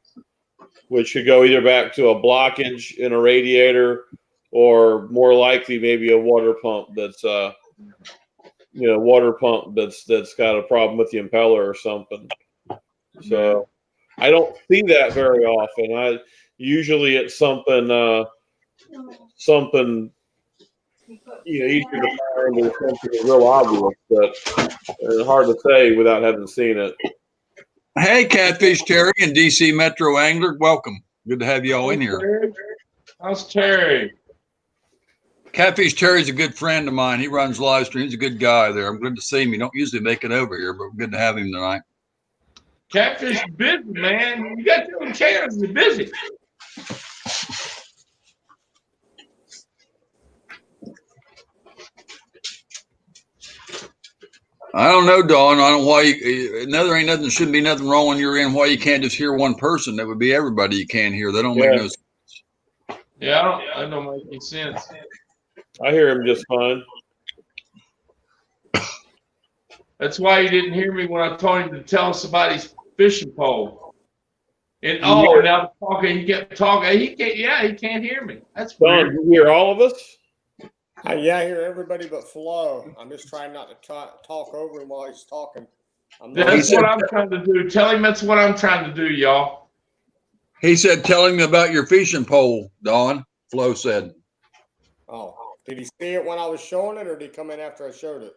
which could go either back to a blockage in a radiator or more likely maybe a water pump that's that's got a problem with the impeller or something. So I don't see that very often. Usually it's something easier to find or something real obvious, but it's hard to say without having seen it. Hey, Catfish Terry and DC Metro Angler, welcome. Good to have you all in here. How's Terry? Catfish Terry's a good friend of mine. He runs live streams. He's a good guy there. I'm good to see him. He don't usually make it over here, but good to have him tonight. Catfish is busy, man. You got your chance. You're busy. I don't know, Dawn. I don't know why shouldn't be nothing wrong when you're in. Why you can't just hear one person? That would be everybody you can't hear. They don't make no sense. Yeah, that don't make any sense. I hear him just fine. That's why he didn't hear me when I told him to tell us about his fishing pole. And now talking, he kept talking. He can't hear me. That's weird. Don, you hear all of us? Yeah, I hear everybody but Flo. I'm just trying not to talk over him while he's talking. That's what I'm trying to do. Tell him that's what I'm trying to do, y'all. He said, "Tell him about your fishing pole." Dawn, Flo said. Oh, did he see it when I was showing it, or did he come in after I showed it?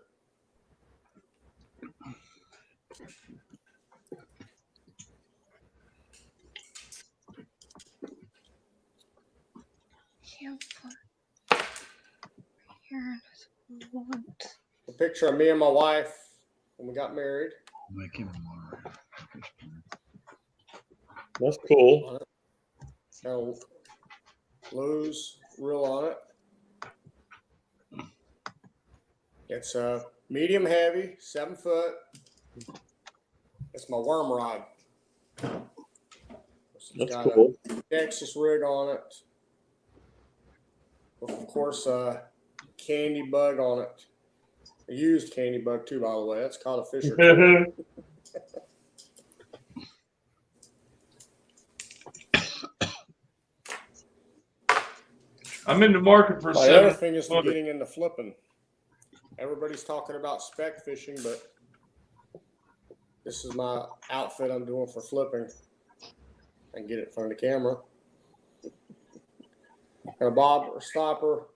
A picture of me and my wife when we got married. Make him a moderator. That's cool. Got Lou's reel on it. It's medium heavy, 7 foot. It's my worm rod. That's got cool. a Texas rig on it. Of course, candy bug on it. A used candy bug too, by the way. That's called a Fisher. I'm in the market for The other thing is getting into flipping. Everybody's talking about spec fishing, but this is my outfit I'm doing for flipping. I can get it in front of the camera. Got a bobber stopper,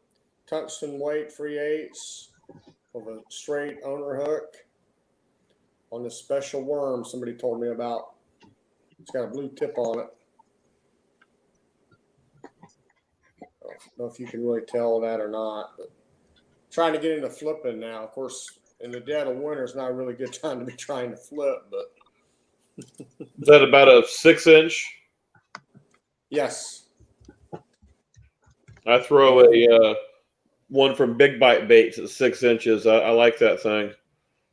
tungsten weight 3/8 with a straight owner hook on this special worm somebody told me about. It's got a blue tip on it. I don't know if you can really tell that or not, but trying to get into flipping now. Of course, in the dead of winter, it's not a really good time to be trying to flip, but. Is that about a 6-inch? Yes. I throw a one from Big Bite Baits at 6 inches. I like that thing.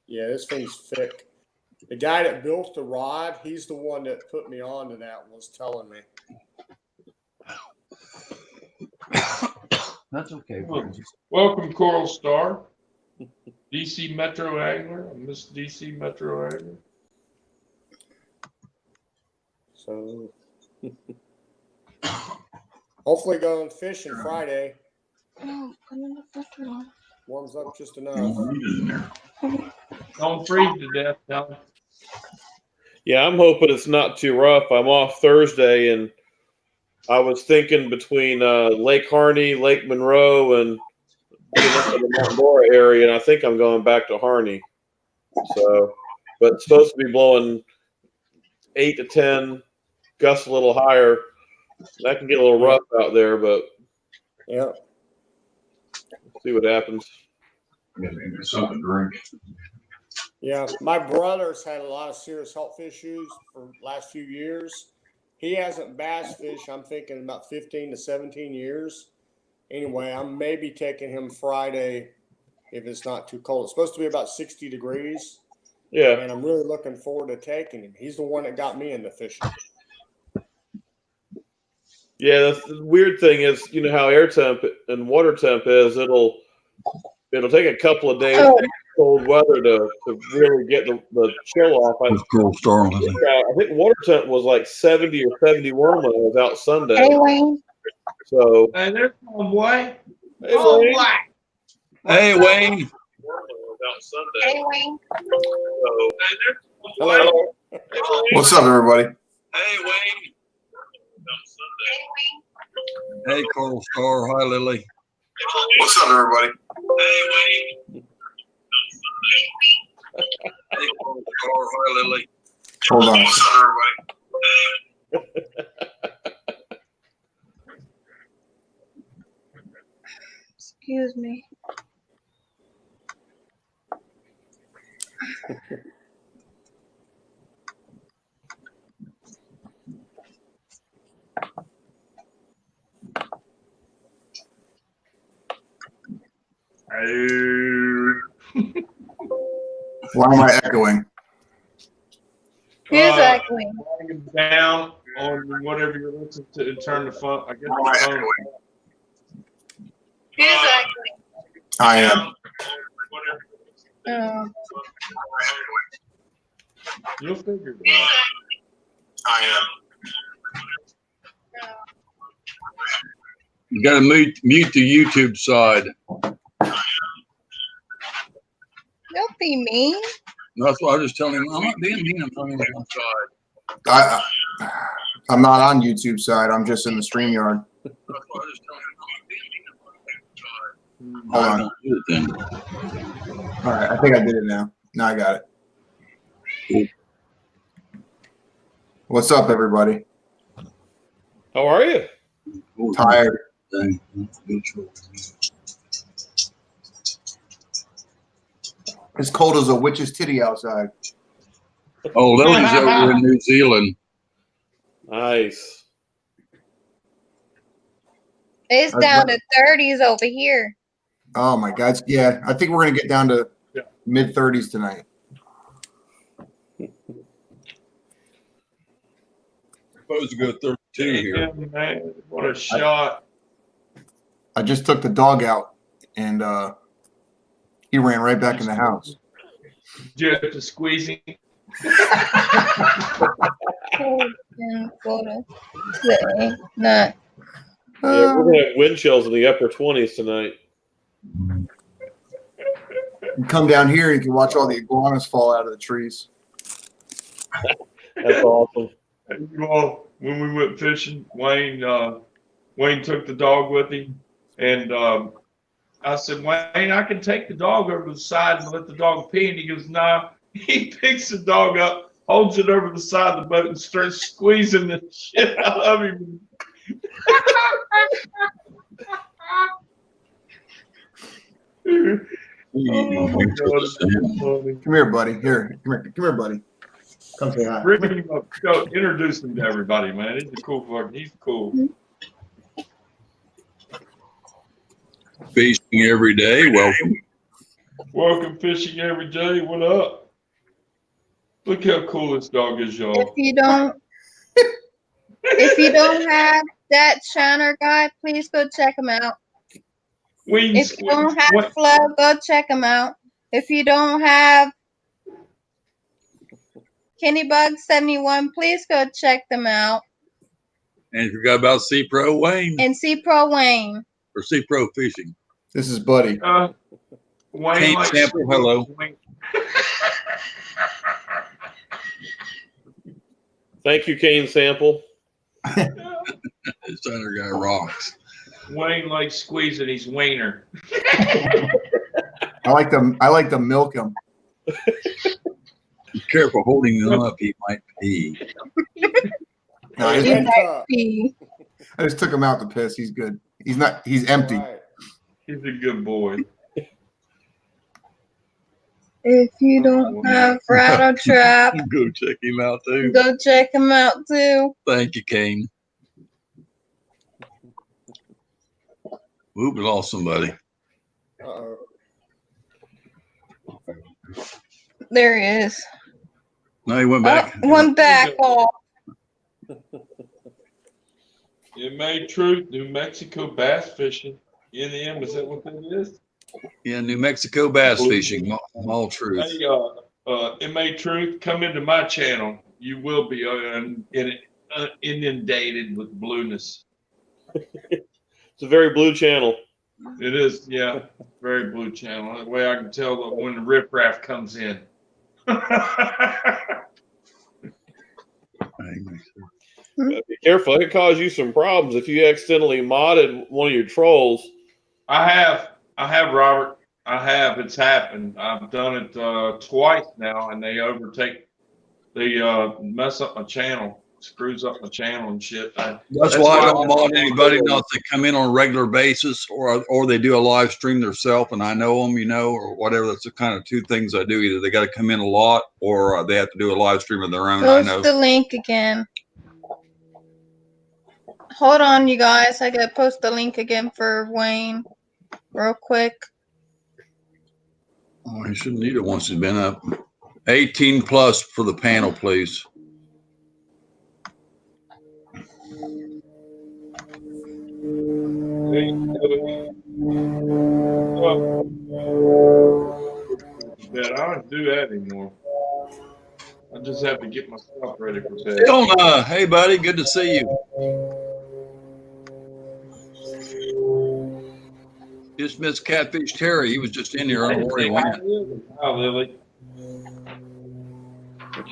Yeah, this thing's thick. The guy that built the rod, he's the one that put me on to that and was telling me. That's okay. Welcome, Coral Star. DC Metro Angler. I miss DC Metro Angler. So hopefully going fishing Friday. Warms up just enough. Don't freeze to death, Don. Yeah, I'm hoping it's not too rough. I'm off Thursday, and I was thinking between Lake Harney, Lake Monroe, and getting up in the Mount Dora area, and I think I'm going back to Harney. So, but it's supposed to be blowing 8 to 10, gusts a little higher. That can get a little rough out there, but yeah, see what happens. Something to drink. Yeah, my brother's had a lot of serious health issues for the last few years. he hasn't bass fished, I'm thinking about 15 to 17 years. Anyway, I'm maybe taking him Friday if it's not too cold. It's supposed to be about 60 degrees. Yeah. And I'm really looking forward to taking him. He's the one that got me into fishing. Yeah, the weird thing is, you know how air temp and water temp is. It'll take a couple of days of cold weather to really get the chill off. It's cool storm. I think water temp was like 70 or 71 when I was out Sunday. Hey, Wayne. So And there's my boy. hey, Oh, Wayne. Black. Hey, Wayne. Out Sunday. Hey, Wayne. So, Hello. What's up, everybody? Hey, Wayne. Hey, Coral Star. Hi, Lily. What's up, everybody? Hey, Wayne. Hey, Coral Star. Hi, Lily. Hold on. What's up, everybody? Excuse me. Why am I echoing? Who's echoing? Down on whatever you're listening to and turn the phone. I guess Why am I the phone. echoing? Who's echoing? I am. Oh. You'll figure it out. I am. You got to mute the YouTube side. Don't be mean. That's why I was just telling him, I'm not being mean. I'm telling him on side. I'm not on YouTube side. I'm just in the StreamYard. That's why I was just telling him, I'm not being mean. I'm Hold on. do it then. All right. I think I did it now. Now I got it. Cool. What's up, everybody? how are you? Tired. As cold as a witch's titty outside. Oh, Lily's over in New Zealand. Nice. It's down to 30s over here. Oh my God. Yeah, I think we're gonna get down to mid 30s tonight. Supposed to go 32 here. Yeah, man. What a shot. I just took the dog out, and he ran right back in the house. Just to squeeze him. Not. Yeah, we're gonna have wind chills in the upper 20s tonight. You come down here, you can watch all the iguanas fall out of the trees. That's awesome. Well, when we went fishing, Wayne took the dog with him, and I said, Wayne, I can take the dog over to the side and let the dog pee. And he goes, nah. He picks the dog up, holds it over the side of the boat, and starts squeezing the shit out of him. Oh my God, it's so funny. Come here, buddy. Come here, buddy. Come say hi. Bring him up. Go introduce him to everybody, man. He's a cool fucking. He's cool. Fishing every day. Welcome. Welcome fishing every day. What up? Look how cool this dog is, y'all. If you don't have that Shiner guy, please go check him out. If you don't have Flo, go check him out. If you don't have Kennybug71, please go check them out. And if you forgot about C Pro Wayne And C Pro Wayne. or C Pro Fishing. This is Buddy. Wayne Kane likes Sample, hello. Thank you, Kane Sample. This other guy rocks. Wayne likes squeezing his wiener. I like to milk him. Be careful holding him up. He might pee. No, I He just, might be. I just took him out to piss. He's good. He's empty. All right. He's a good boy. If you don't have Rattle Trap, Go check him out too. go check him out too. Thank you, Kane. Ooh, we lost somebody. Uh-oh. There he is. No, he went back. Went back off. It made truth, New Mexico bass fishing. NM, is that what that is? Yeah, New Mexico bass fishing. All truth. Hey, it made truth. Come into my channel. You will be inundated with blueness. It's a very blue channel. It is, yeah, very blue channel. That way I can tell that when the riffraff comes in. Be careful. It could cause you some problems if you accidentally modded one of your trolls. I have, Robert. I have. It's happened. I've done it twice now, and they mess up my channel, screws up my channel and shit. That's why I don't mod anybody not to come in on a regular basis, or they do a live stream themselves, and I know them, or whatever. That's the kind of two things I do. Either they got to come in a lot, or they have to do a live stream of their own. I know. Post the link again. Hold on, you guys. I gotta post the link again for Wayne, real quick. Oh, he shouldn't need it once he's been up. 18 plus for the panel, please. But I don't do that anymore. I just have to get myself ready for bed. Hey, buddy. Good to see you. Just missed Catfish Terry. He was just in here. I don't know where he went. Hi, Lily.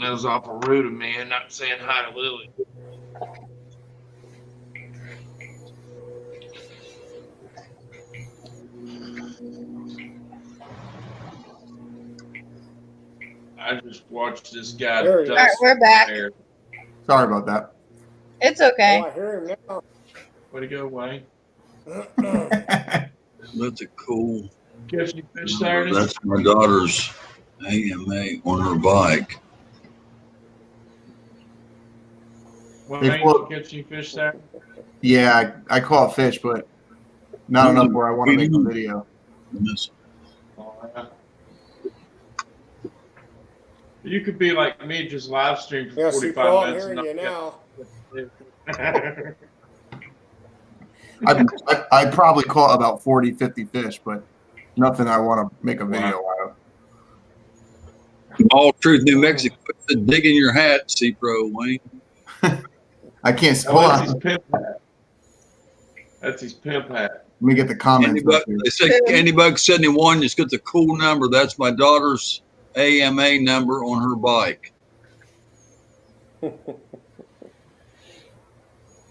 That was awful rude of me and not saying hi to Lily. I just watched this guy. There he is. All right, we're back. Sorry about that. It's okay. Oh, I hear him now. Way to go, Wayne. That's a cool. Catch any fish Saturday? That's my daughter's AMA on her bike. Wayne, Well- catch any fish Saturday? Yeah, I caught fish, but not enough where I want to make a video. Oh, yeah. You could be like me, just live stream for Yeah, see, Paul, 45 I'm minutes. hearing you now. I probably caught about 40, 50 fish, but nothing I want to make a video out of. All truth, New Mexico. Dig in your hat, C-Pro, Wayne. I can't. Oh, Hold that's on. his pimp hat. That's his pimp hat. Let me get the comments. up here. They say Candybug 71 just got the cool number. That's my daughter's AMA number on her bike.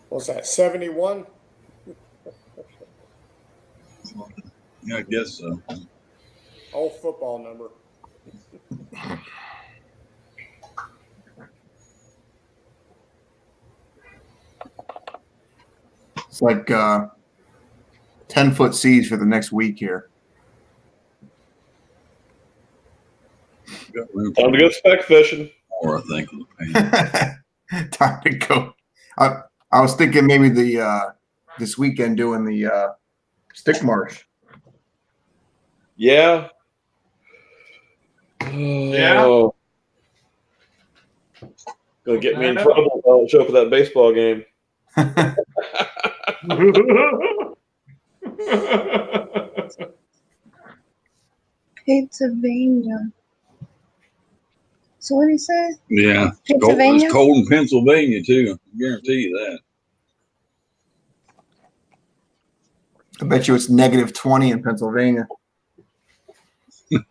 What's that, 71? Yeah, I guess so. Old football number. It's like 10-foot seas for the next week here. Time to go spec fishing. Or I think. Time to go. I was thinking maybe this weekend doing the stick marsh. Yeah. Yeah. Oh. Gonna get me in trouble if I don't show up for that baseball game. Pennsylvania. So what did he say? Yeah. Pennsylvania? It's cold in Pennsylvania, too. I guarantee you that. I bet you it's negative 20 in Pennsylvania. I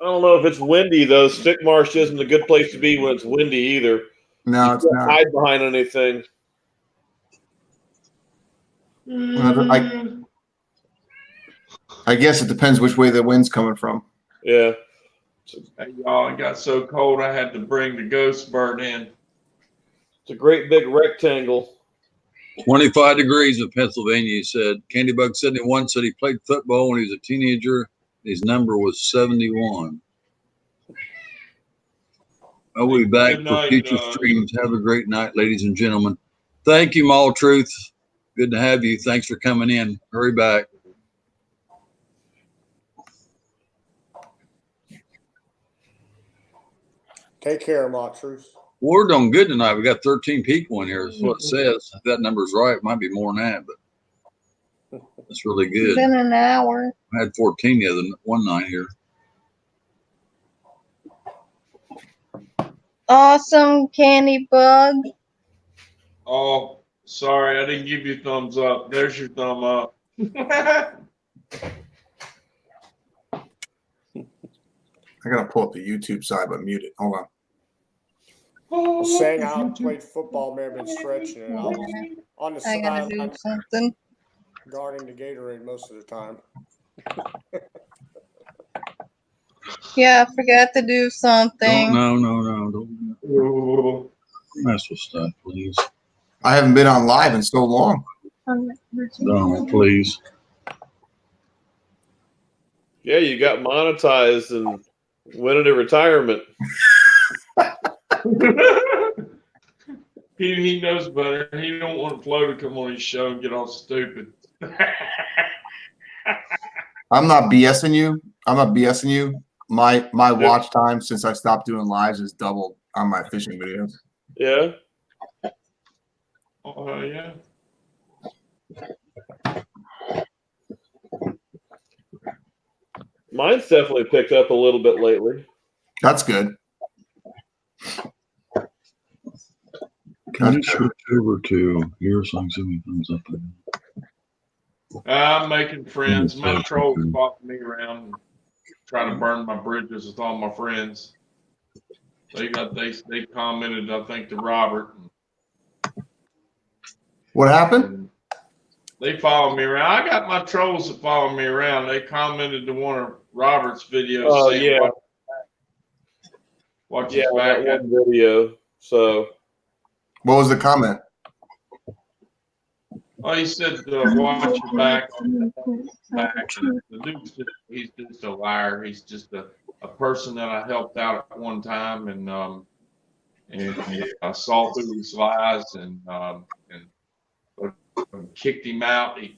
don't know if it's windy though. Stick marsh isn't a good place to be when it's windy either. No, you it's can't not. hide behind anything. I guess it depends which way the wind's coming from. Yeah. Hey, y'all, it got so cold I had to bring the ghost bird in. It's a great big rectangle. 25 degrees in Pennsylvania, he said. Candybug 71 said he played football when he was a teenager His number was 71. I'll be back Good for night, future streams. Have a great night, ladies and gentlemen. Thank you, Mall Truth. Good to have you. Thanks for coming in. Hurry back. Take care, Montrose. We're doing good tonight. We got 13 people in here. That's what it says. If that number's right, it might be more than that, but it's really good. It's been an hour. I had 14 the other one night here. Awesome, Candy Bug. Oh, sorry, I didn't give you a thumbs up. There's your thumb up. I gotta pull up the YouTube side, but mute it. Hold on. Saying I played football, may have been stretching it. I was on the I gotta do sideline something. guarding the Gatorade most of the time. Yeah, I forgot to do something. Don't mess with stuff, please. I haven't been on live in so long. Don't, please. Yeah, you got monetized and went into retirement. He knows better. He don't want Flo to come on his show and get all stupid. I'm not BSing you. My watch time since I stopped doing lives is doubled on my fishing videos. Yeah. Oh, yeah. Mine's definitely picked up a little bit lately. That's good. Can you switch over to here so I can see me thumbs up? I'm making friends. My trolls follow me around and try to burn my bridges with all my friends. They commented, I think, to Robert. What happened? They follow me around. I got my trolls that follow me around. They commented to one of Robert's videos. Oh, saying, yeah. Watch his back. That one video. So, what was the comment? Oh, he said, watch your back. And the dude's he's just a liar. He's just a person that I helped out at one time, and I saw through his lies and kicked him out. He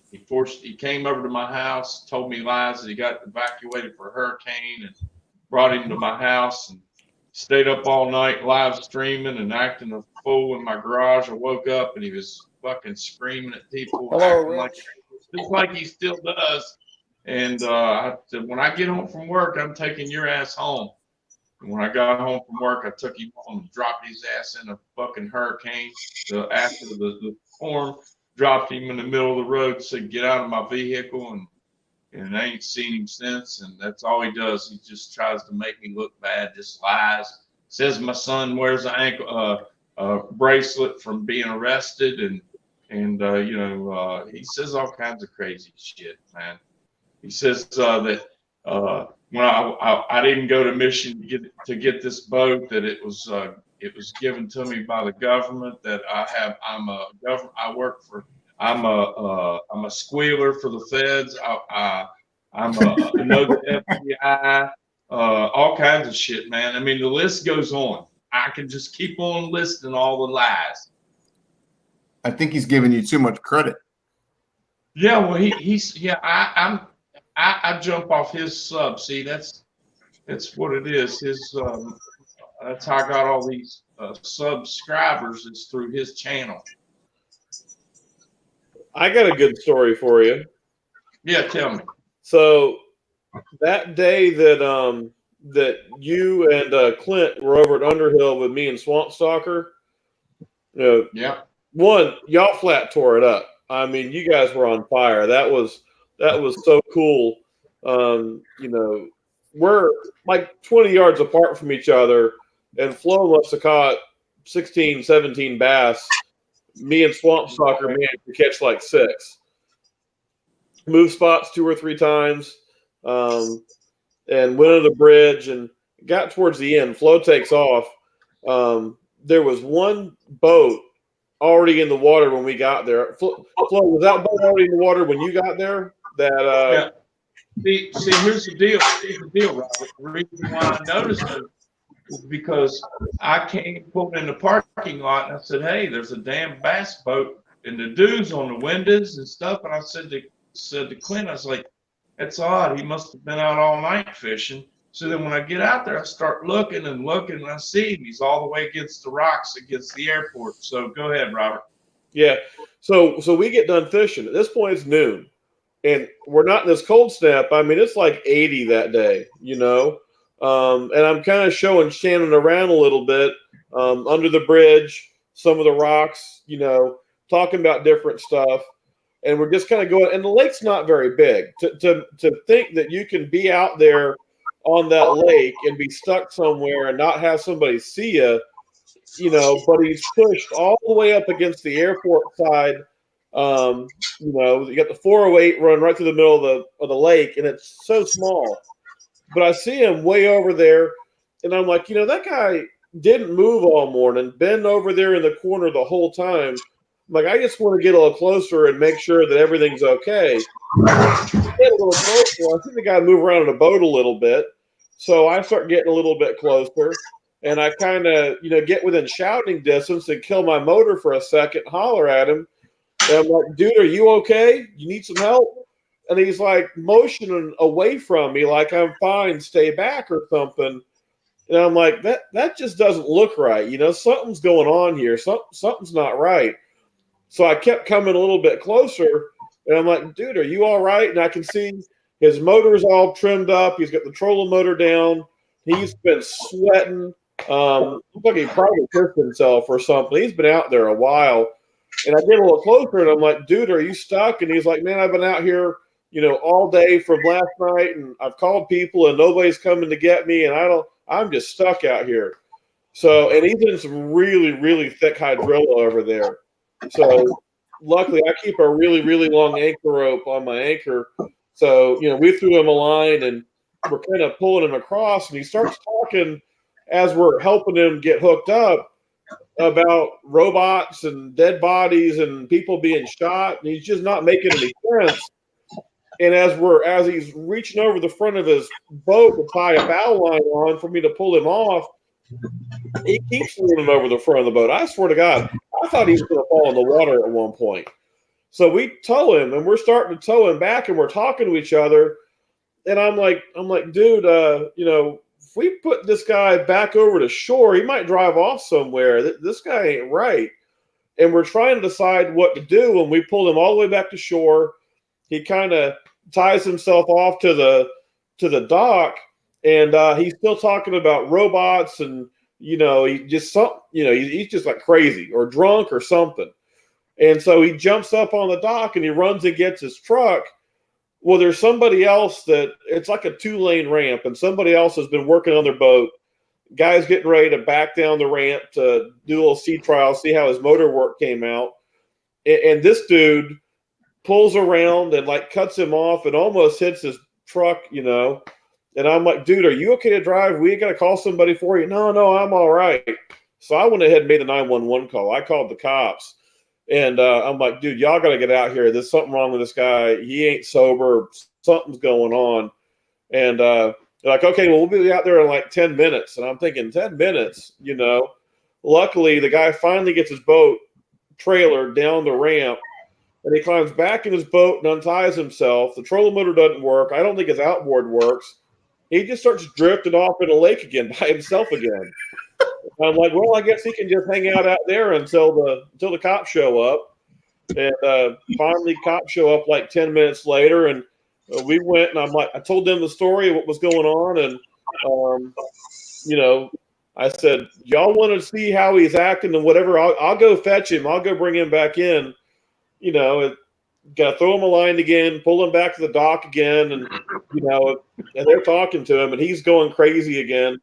came over to my house, told me lies that he got evacuated for a hurricane, and brought him to my house and stayed up all night live streaming and acting a fool in my garage. I woke up and he was fucking screaming at people. Hello, Rich. Just like he still does. And I said, when I get home from work, I'm taking your ass home. And when I got home from work, I took him home and dropped his ass in a fucking hurricane. So after the storm, dropped him in the middle of the road, said, get out of my vehicle. And I ain't seen him since. And that's all he does. He just tries to make me look bad, just lies. Says my son wears an ankle bracelet from being arrested. And he says all kinds of crazy shit, man. He says that when I didn't go to Michigan to get this boat, that it was given to me by the government. That I'm a squealer for the feds. I know the FBI. All kinds of shit, man. I mean, the list goes on. I can just keep on listing all the lies. I think he's giving you too much credit. Yeah, well, I jump off his sub. See, that's what it is. His that's how I got all these subscribers. Is through his channel. I got a good story for you. Yeah, tell me. So that day that you and Clint were over at Underhill with me and Swamp Stalker, yeah. One, y'all flat tore it up. I mean, you guys were on fire. That was so cool. We're like 20 yards apart from each other, and Flo must have caught 16, 17 bass. Me and Swamp Stalker managed to catch like 6. Move spots 2 or 3 times, and went over the bridge and got towards the end. Flo takes off. There was one boat already in the water when we got there. Flo, was that boat already in the water when you got there? See, here's the deal. Here's the deal, Robert. The reason why I noticed him is because I came pulled in the parking lot and I said, "Hey, there's a damn bass boat and the dudes on the windows and stuff." And I said to Clint, I was like, "That's odd. He must have been out all night fishing." So then when I get out there, I start looking and looking, and I see him. He's all the way against the rocks against the airport. So go ahead, Robert. Yeah. So we get done fishing. At this point, it's noon. And we're not in this cold snap. I mean, it's like 80 that day, you know. And I'm kind of showing Shannon around a little bit under the bridge, some of the rocks, you know, talking about different stuff. And we're just kind of going. And the lake's not very big. To think that you can be out there on that lake and be stuck somewhere and not have somebody see you, you know, but he's pushed all the way up against the airport side. You know, you got the 408 run right through the middle of the lake, and it's so small. But I see him way over there, and I'm like, you know, that guy didn't move all morning, been over there in the corner the whole time. I'm like, I just want to get a little closer and make sure that everything's okay. Get a little closer. I see the guy move around in a boat a little bit, so I start getting a little bit closer, and I kind of, you know, get within shouting distance and kill my motor for a second, holler at him. And I'm like, dude, are you okay? You need some help? And he's like motioning away from me like I'm fine, stay back or something. And I'm like, that just doesn't look right. You know, something's going on here. Something's not right. So I kept coming a little bit closer. And I'm like, dude, are you all right? And I can see his motor's all trimmed up. He's got the trolling motor down. He's been sweating. Looks like he probably pissed himself or something. He's been out there a while. And I get a little closer, and I'm like, dude, are you stuck? And he's like, man, I've been out here, you know, all day from last night, and I've called people, and nobody's coming to get me, and I'm just stuck out here. So, and he's in some really, really thick hydrilla over there. So, luckily, I keep a really, really long anchor rope on my anchor. So, you know, we threw him a line, and we're kind of pulling him across, and he starts talking as we're helping him get hooked up about robots and dead bodies and people being shot, and he's just not making any sense. And as he's reaching over the front of his boat to tie a bow line on for me to pull him off, he keeps leaning over the front of the boat. I swear to God, I thought he was going to fall in the water at one point. So we tow him, and we're starting to tow him back, and we're talking to each other. And I'm like, dude, you know, if we put this guy back over to shore, he might drive off somewhere. This guy ain't right. And we're trying to decide what to do. And we pull him all the way back to shore. He kind of ties himself off to the dock, and he's still talking about robots, and you know, he's just like crazy or drunk or something. And so he jumps up on the dock and he runs and gets his truck. Well, there's somebody else that it's like a 2-lane ramp, and somebody else has been working on their boat. Guy's getting ready to back down the ramp to do a little sea trial, see how his motor work came out. And this dude pulls around and like cuts him off and almost hits his truck, you know. And I'm like, dude, are you okay to drive? We got to call somebody for you. No, I'm all right. So I went ahead and made a 911 call. I called the cops. And I'm like, dude, y'all got to get out here. There's something wrong with this guy. He ain't sober. Something's going on. And they're like, okay, well, we'll be out there in like 10 minutes. And I'm thinking 10 minutes, you know. Luckily, the guy finally gets his boat trailer down the ramp. And he climbs back in his boat and unties himself. The trolling motor doesn't work. I don't think his outboard works. He just starts drifting off in a lake again by himself again. I'm like, well, I guess he can just hang out there until the cops show up. And finally, cops show up like 10 minutes later, and we went. And I'm like, I told them the story of what was going on, and you know, I said, y'all want to see how he's acting and whatever. I'll go fetch him. I'll go bring him back in. You know, got to throw him a line again, pull him back to the dock again, and you know, and they're talking to him, and he's going crazy again.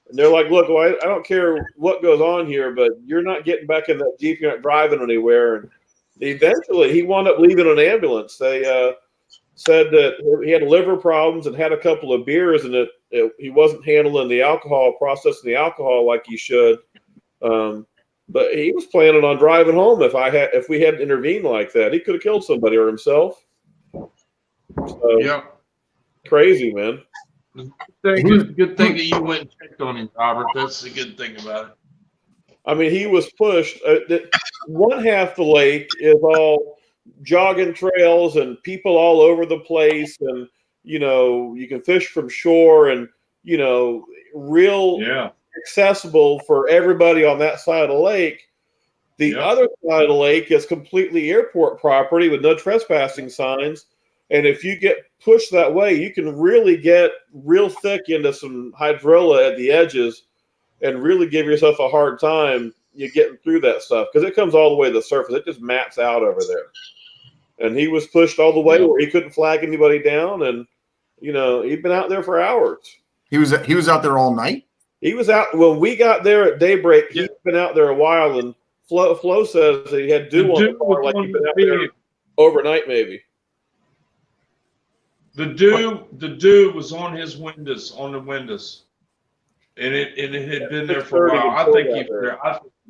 And they're like, look, well, I don't care what goes on here, but you're not getting back in that Jeep. You're not driving anywhere. And eventually he wound up leaving an ambulance. They said that he had liver problems and had a couple of beers, and he wasn't handling the alcohol, processing the alcohol like he should. But he was planning on driving home if we hadn't intervened like that. He could have killed somebody or himself. So, yeah. Crazy, man. Good thing that you went and checked on him, Robert. That's the good thing about it. I mean, he was pushed. One half the lake is all jogging trails and people all over the place, and you can fish from shore, and real accessible for everybody on that side of the lake. The other side of the lake is completely airport property with no trespassing signs, and if you get pushed that way, you can really get real thick into some hydrilla at the edges and really give yourself a hard time getting through that stuff because it comes all the way to the surface. It just maps out over there. And he was pushed all the way where he couldn't flag anybody down, and he'd been out there for hours. He was out there all night? He was out when we got there at daybreak. He'd been out there a while, and Flo says that he had dew on the car, like he'd been out there overnight maybe. The dew was on his windows, on the windows. And it had been there for a while. I think he'd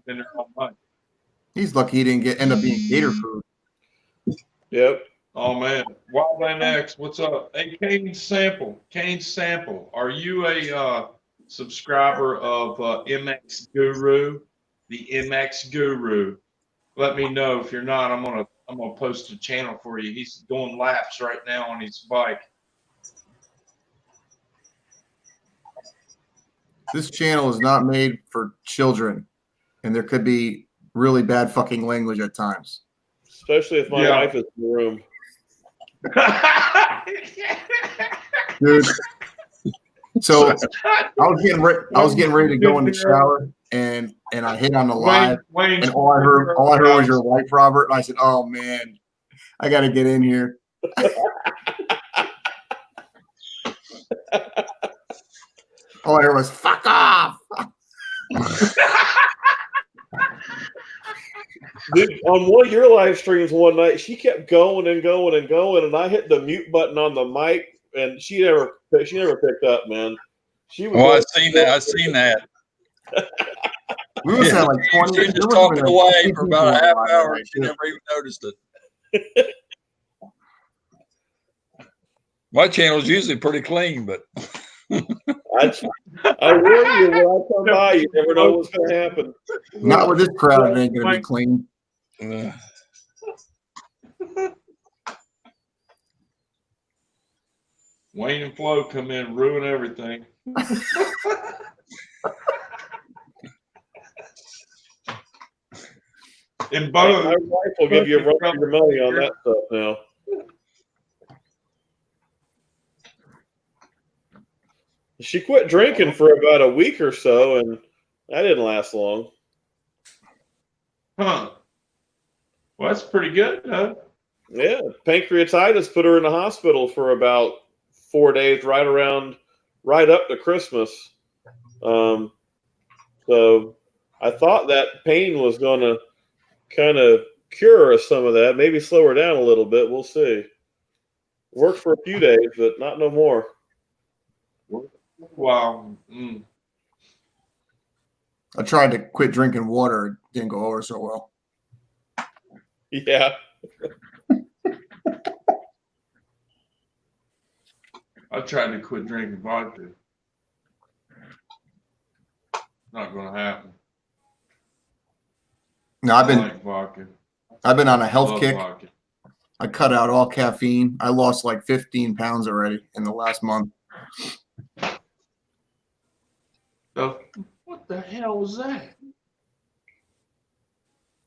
been there all night. He's lucky he didn't end up being gator food. Yep. Oh man, Wildland X, what's up? Hey, Kane Sample, are you a subscriber of MX Guru, the MX Guru? Let me know if you're not. I'm gonna post a channel for you. He's doing laps right now on his bike. This channel is not made for children, and there could be really bad fucking language at times. Especially if my wife is in the room. Dude. So I was getting ready to go in the shower, and I hit on the live, and all I heard was your wife, Robert, and I said, "Oh man, I got to get in here." All I heard was "fuck off." Dude, on one of your live streams one night, she kept going and going and going, and I hit the mute button on the mic, and she never picked up, man. She was. Oh, I seen that. We must have like 20. She was just talking away for about a half hour, and she never even noticed it. My channel's usually pretty clean, but I warn you, when I come by, you never know what's going to happen. Not with this crowd, it ain't going to be clean. Wayne and Flo come in and ruin everything. And both. My wife will give you a run for your money on that stuff now. She quit drinking for about a week or so, and that didn't last long. Huh. Well, that's pretty good, huh? Yeah, pancreatitis put her in the hospital for about 4 days, right up to Christmas. So I thought that pain was going to kind of cure some of that, maybe slow her down a little bit. We'll see. Worked for a few days, but not no more. Wow. I tried to quit drinking water. It didn't go over so well. Yeah. I tried to quit drinking vodka. Not going to happen. No, I've been on a health kick. Vodka. I cut out all caffeine. I lost like 15 pounds already in the last month. What the hell was that?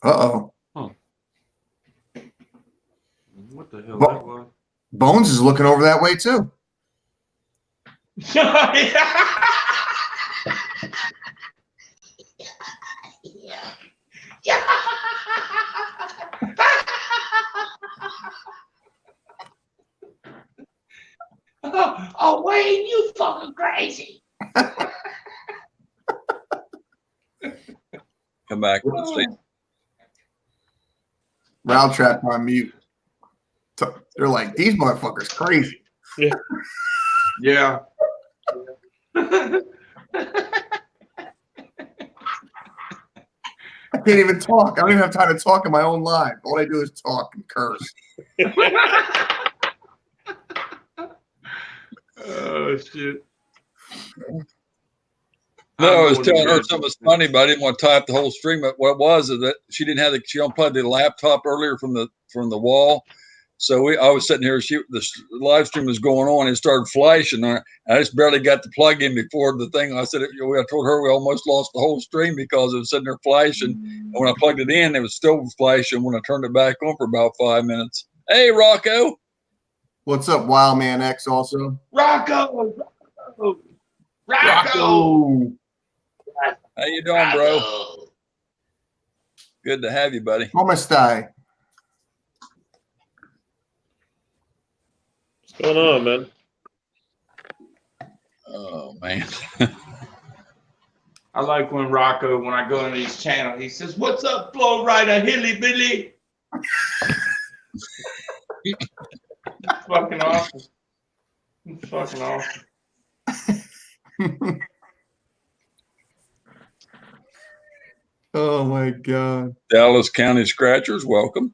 Uh-oh. Huh. What the hell that was? Bones is looking over that way too. Oh, Wayne, you fucking crazy. Come back. Round trap on mute. They're like, these motherfuckers crazy. Yeah. Yeah. I can't even talk. I don't even have time to talk in my own live. All I do is talk and curse. Oh shit. No, I was I'm going to telling her bed. something was funny, but I didn't want to type the whole stream. But what it was is that she didn't have she unplugged the laptop earlier from the wall. So I was sitting here. The live stream was going on. It started flashing. I just barely got the plug in before the thing. I said, I told her we almost lost the whole stream because it was sitting there flashing. And when I plugged it in, it was still flashing. When I turned it back on for about 5 minutes. Hey, Rocco. What's up, Wild Man X? Also, Rocco. Rocco. How you doing, bro? Good to have you, buddy. ¿Cómo está? What's going on, man? Oh man. I like when Rocco, when I go into his channel, he says, "What's up, flo-rida, hilly billy?" It's fucking awesome. It's fucking awesome. Oh my God. Dallas County Scratchers, welcome.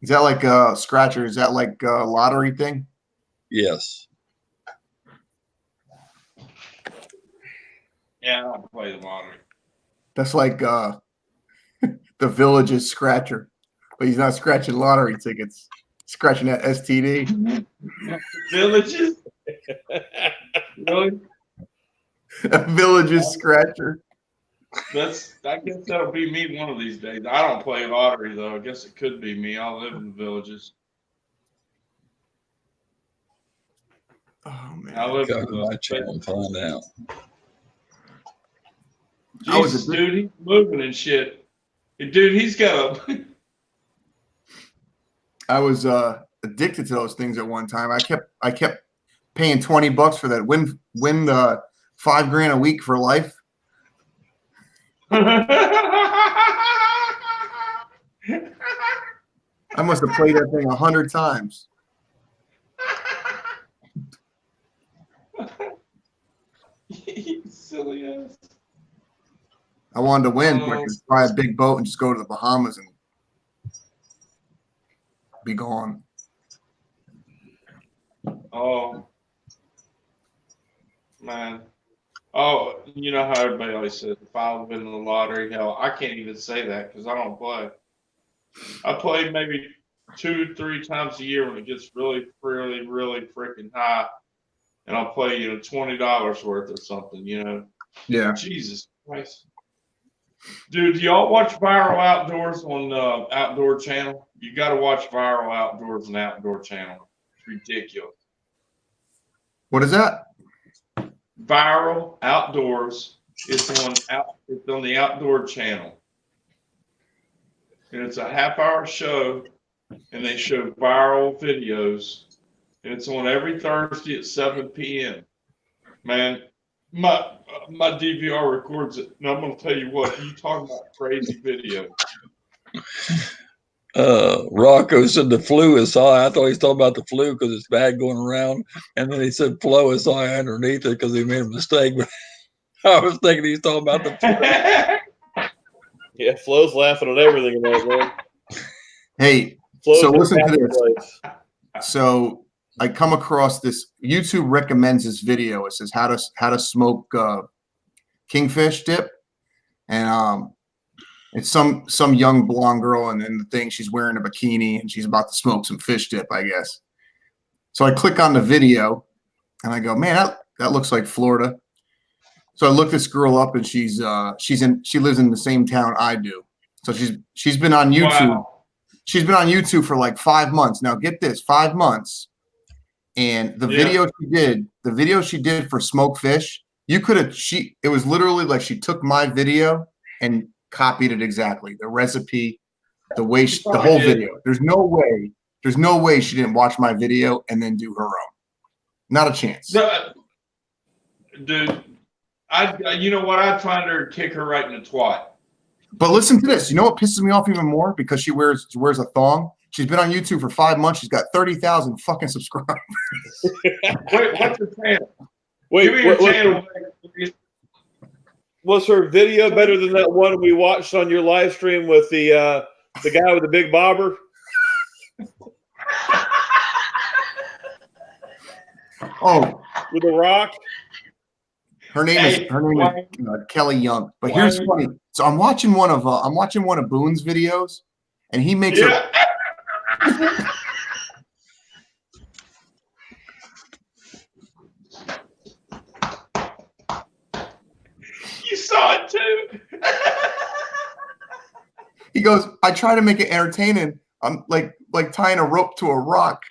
Is that like a scratcher? Is that like a lottery thing? Yes. Yeah, I don't play the lottery. That's like the Village's scratcher, but he's not scratching lottery tickets. Scratching that STD. Villages? Really? A Village's scratcher. I guess that'll be me one of these days. I don't play lottery though. I guess it could be me. I live in the Villages. Oh man. I live Go in to my channel and find out. Jesus, dude, he's moving and shit. Dude, he's got a I was addicted to those things at one time. I kept paying $20 for that. Win $5 grand a week for life. I must have played that thing 100 times. silly ass. I wanted to win, so I could buy a big boat and just go to the Bahamas and be gone. Oh, man. Oh, you know how everybody always says, if I would win the lottery, hell, I can't even say that because I don't play. I play maybe 2-3 times a year when it gets really freaking high. And I'll play, $20 worth or something, Yeah. Jesus Christ. Dude, do y'all watch Viral Outdoors on Outdoor Channel? You got to watch Viral Outdoors on Outdoor Channel. It's ridiculous. What is that? Viral Outdoors. It's on the Outdoor Channel. And it's a half-hour show, and they show viral videos. And it's on every Thursday at 7 p.m. Man, my DVR records it. And I'm going to tell you what, you talking about crazy video. Rocco said the flu is high. I thought he was talking about the flu because it's bad going around. And then he said flow is high underneath it because he made a mistake. But I was thinking he was talking about the flu. Yeah, Flo's laughing at everything tonight, man. Hey, Flo's so listen to this. place. So I come across this. YouTube recommends this video. It says how to smoke kingfish dip, and it's some young blonde girl, and then the thing, she's wearing a bikini and she's about to smoke some fish dip, I guess. So I click on the video and I go, man, that looks like Florida. So I look this girl up, and she lives in the same town I do. So she's been on YouTube. Wow. She's been on YouTube for like 5 months. Now get this, 5 months. And the video she did for smoked fish, it was literally like she took my video and copied it exactly. The recipe, the way the whole video. There's no way she didn't watch my video and then do her own. Not a chance. Dude, you know what? I'd find her and kick her right in the twat. But listen to this. You know what pisses me off even more? Because she wears a thong. She's been on YouTube for 5 months. She's got 30,000 fucking subscribers. Wait, what's her channel? Wait, Give me your channel. Was her video better than that one we watched on your live stream with the guy with the big bobber? Oh, with a rock. her name is Kelly Young. But here's funny. So I'm watching one of Boone's videos, and he makes a. You saw it too. He goes, I try to make it entertaining. I'm like tying a rope to a rock.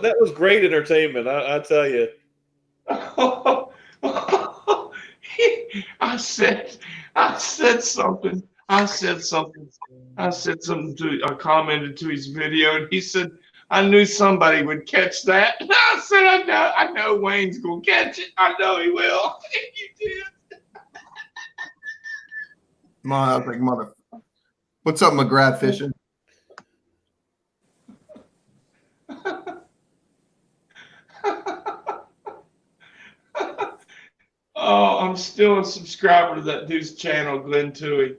That was great entertainment. I tell you. I said something. I commented to his video, and he said, I knew somebody would catch that. And I said, I know Wayne's gonna catch it. I know he will. You did. I was like, mother. What's up, McGrath fishing? Oh, I'm still a subscriber to that dude's channel, Glenn Toohey.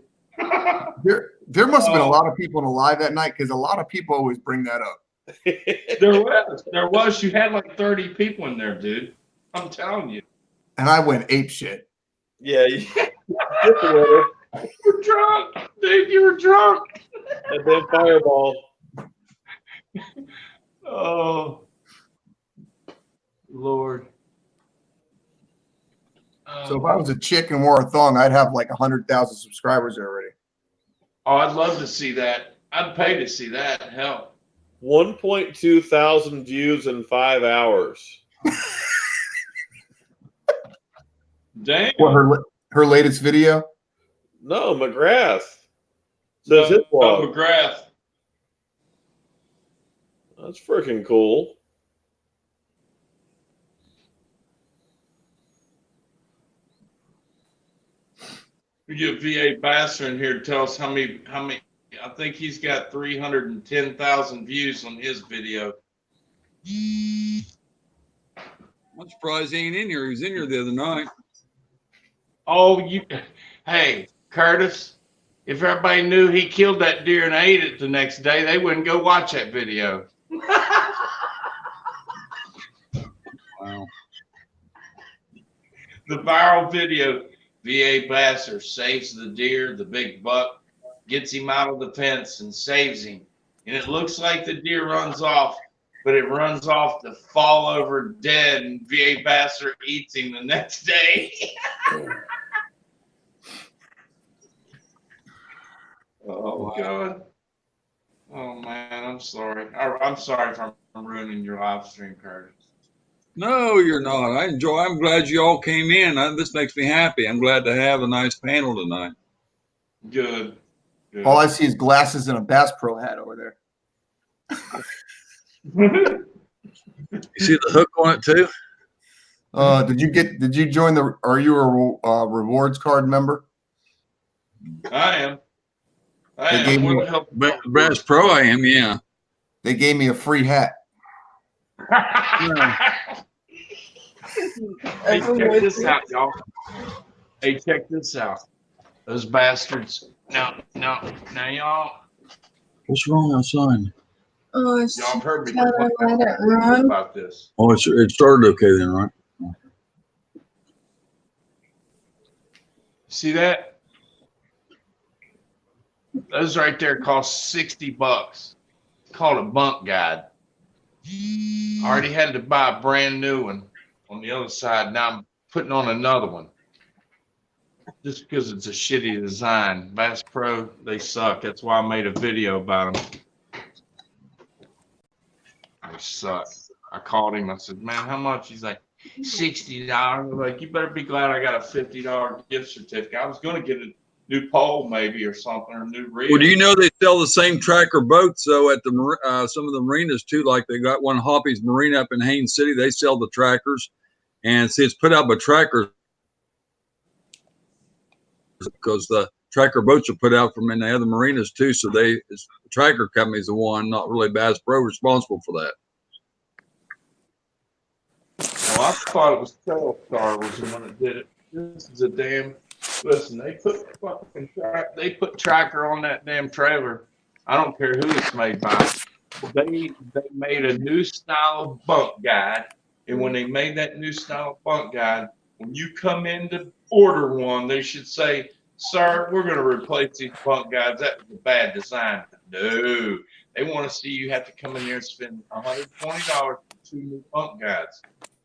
There must have been a lot of people in the live that night, because a lot of people always bring that up. There was. You had like 30 people in there, dude. I'm telling you. And I went ape shit. Yeah. You were drunk, dude. You were drunk. And then Fireball. Oh, Lord. So if I was a chick and wore a thong, I'd have like 100,000 subscribers already. Oh, I'd love to see that. I'd pay to see that. Hell. 1.2 thousand views in 5 hours. Damn. What, her latest video? No, McGrath. Says his blog. Oh, McGrath. That's freaking cool. We get VA Basser in here to tell us how many. I think he's got 310,000 views on his video. I'm surprised he ain't in here. He was in here the other night. Oh, hey, Curtis, if everybody knew he killed that deer and ate it the next day, they wouldn't go watch that video. Wow. The viral video, VA Basser saves the deer, the big buck, gets him out of the fence and saves him. And it looks like the deer runs off, but it runs off to fall over dead, and VA Basser eats him the next day. Oh, God. Oh, man, I'm sorry. I'm sorry if I'm ruining your live stream, Curtis. No, you're not. I'm glad you all came in. This makes me happy. I'm glad to have a nice panel tonight. Good. All I see is glasses and a Bass Pro hat over there. You see the hook on it too? Did you join are you a rewards card member? I am. Bass Pro, I am, yeah. They gave me a free hat. Hey, check this out, y'all. Hey, check this out. Those bastards. Now, y'all. What's wrong outside? Oh, Y'all have heard me let it run. about this. Oh, it started okay then, right? See that? Those right there cost $60. It's called a bunk guide. I already had to buy a brand new one on the other side. Now I'm putting on another one. Just because it's a shitty design. Bass Pro, they suck. That's why I made a video about them. They suck. I called him. I said, man, how much? He's like, $60. I was like, you better be glad I got a $50 gift certificate. I was going to get a new pole maybe or something, or a new reel. Well, do you know they sell the same tracker boats though at the some of the marinas too? Like they got one Hoppy's Marina up in Haines City. They sell the trackers, and see it's put out by trackers because the tracker boats are put out from in the other marinas too. So the tracker company's the one, not really Bass Pro, responsible for that. Well, I thought it was Telstar was the one that did it. This is a damn Listen, they put tracker on that damn trailer. I don't care who it's made by. They made a new style of bunk guide, and when they made that new style of bunk guide, when you come in to order one, they should say, "Sir, we're going to replace these bunk guides. That was a bad design." No, they want to see you have to come in there and spend $120 for 2 new bunk guides.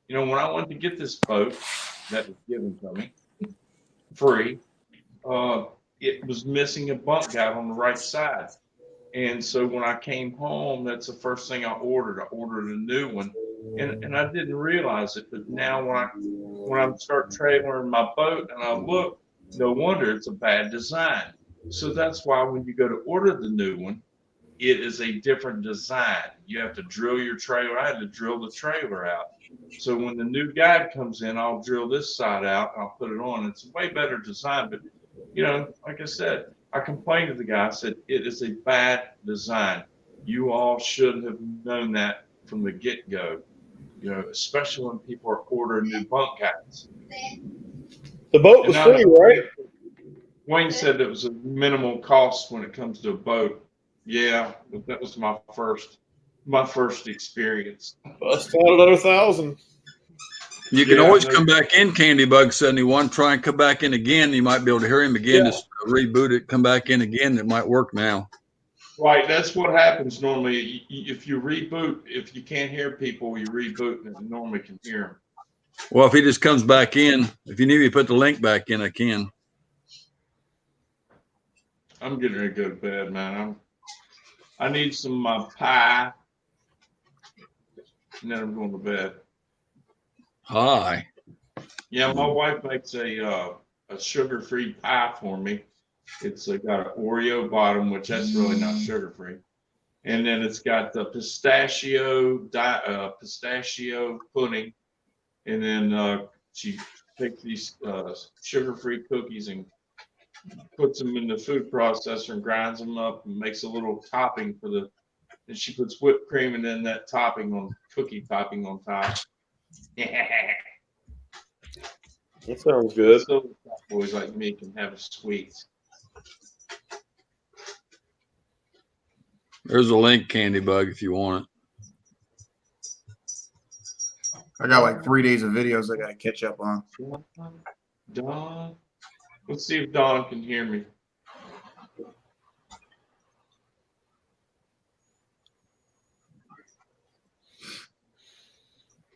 You know, when I went to get this boat that was given to me free, it was missing a bunk guide on the right side. And so when I came home, that's the first thing I ordered. I ordered a new one, and I didn't realize it. But now when I start trailering my boat and I look, no wonder it's a bad design. So that's why when you go to order the new one, it is a different design. You have to drill your trailer. I had to drill the trailer out. So when the new guide comes in, I'll drill this side out and I'll put it on. It's a way better design, but you know, like I said, I complained to the guy. I said, it is a bad design. You all should have known that from the get-go, you know, especially when people are ordering new bunk guides. The boat was free, right? Wayne said it was a minimal cost when it comes to a boat. Yeah, that was my first experience. Bust out another 1,000. You can always come back in, Candy Bug 71. Try and come back in again. You might be able to hear him again. Yeah. Just reboot it, come back in again. It might work now. Right, that's what happens normally. If you reboot, if you can't hear people, you reboot and it normally can hear them. Well, if he just comes back in, if you need me to put the link back in, I can. I'm getting ready to go to bed, man. I need some of my pie, and then I'm going to bed. Hi. Yeah, my wife makes a sugar-free pie for me. It's got an Oreo bottom, which that's really not sugar-free, and then it's got the pistachio pudding, and then she takes these sugar-free cookies and puts them in the food processor and grinds them up and makes a little topping for the. And she puts whipped cream and then that cookie topping on top. That sounds good. So boys like me can have a sweet. There's a link, Candy Bug, if you want it. I got like 3 days of videos I got to catch up on. Dawn. Let's see if Dawn can hear me.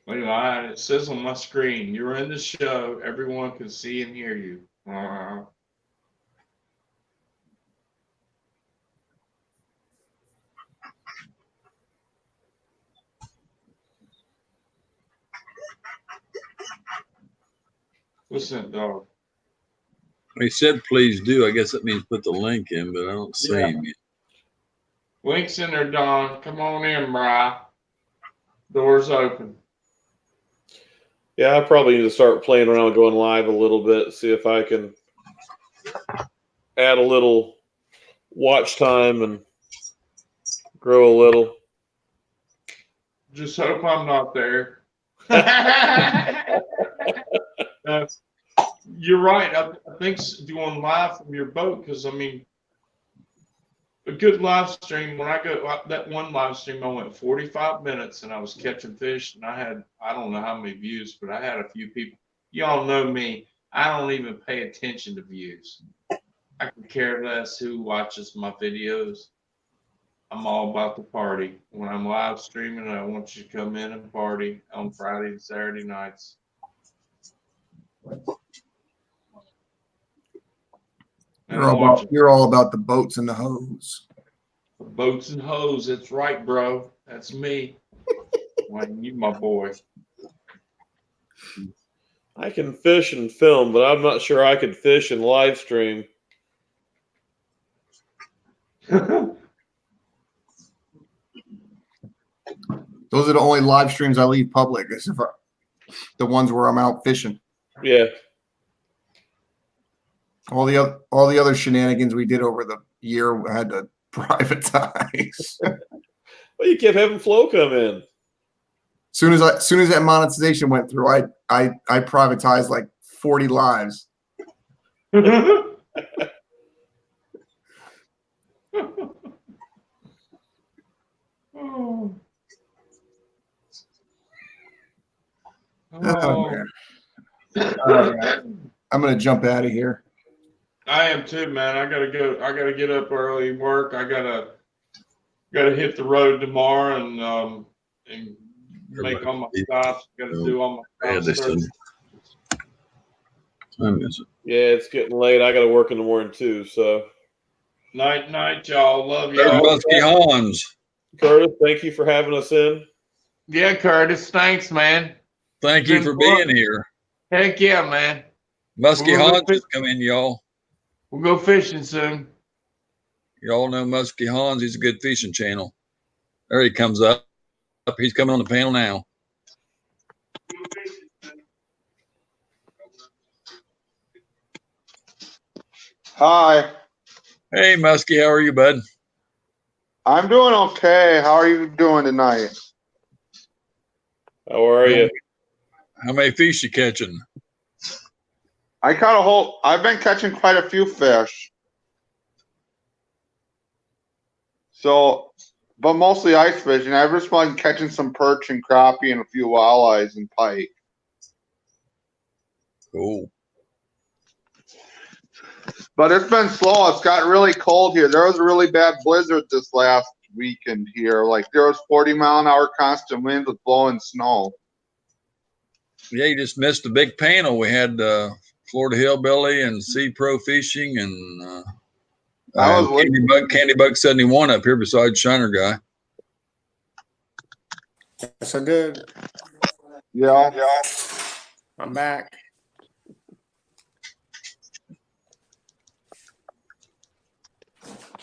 Wait, it says on my screen, you're in the show. Everyone can see and hear you. What's that, dog? He said, please do. I guess that means put the link in, but I don't see him yet. Link's in there, Don. Come on in, brah. Door's open. Yeah, I probably need to start playing around going live a little bit, see if I can add a little watch time and grow a little. Just hope I'm not there. You're right. I think doing live from your boat, because I mean, a good live stream. When I go that one live stream, I went 45 minutes and I was catching fish, and I don't know how many views, but I had a few people. Y'all know me. I don't even pay attention to views. I can care less who watches my videos. I'm all about the party. When I'm live streaming, I want you to come in and party on Friday and Saturday nights. You're all about the boats and the hose. The boats and hose. That's right, bro. That's me. Wayne, you my boy. I can fish and film, but I'm not sure I could fish and live stream. Those are the only live streams I leave public, the ones where I'm out fishing. Yeah. All the other shenanigans we did over the year, I had to privatize. Well, you kept having Flo come in. Soon as that monetization went through, I privatized like 40 lives. Oh. Oh, man. All right. I'm going to jump out of here. I am too, man. I gotta go. I gotta get up early and work. I gotta hit the road tomorrow and make all my stops. Gotta do all my stops. Yeah, it's getting late. I got to work in the morning too. So night, y'all. Love There's y'all. Muskie Hans. Curtis, thank you for having us in. Yeah, Curtis. Thanks, man. Thank you for being here. Heck yeah, man. Muskie Hans is coming, y'all. We'll go fishing soon. Y'all know Muskie Hans. He's a good fishing channel. There he comes up. He's coming on the panel now. Hi. Hey, Muskie. How are you, bud? I'm doing okay. How are you doing tonight? How are you? How many fish you catching? I've been catching quite a few fish. So, but mostly ice fishing. I've just been catching some perch and crappie and a few walleyes and pike. Cool. But it's been slow. It's got really cold here. There was a really bad blizzard this last weekend here. Like there was 40-mile-an-hour constant winds with blowing snow. Yeah, you just missed a big panel. We had Florida Hillbilly and Sea Pro Fishing and Candy Bug 71 up here beside Shiner Guy. Yes, I did. Yeah. I'm back.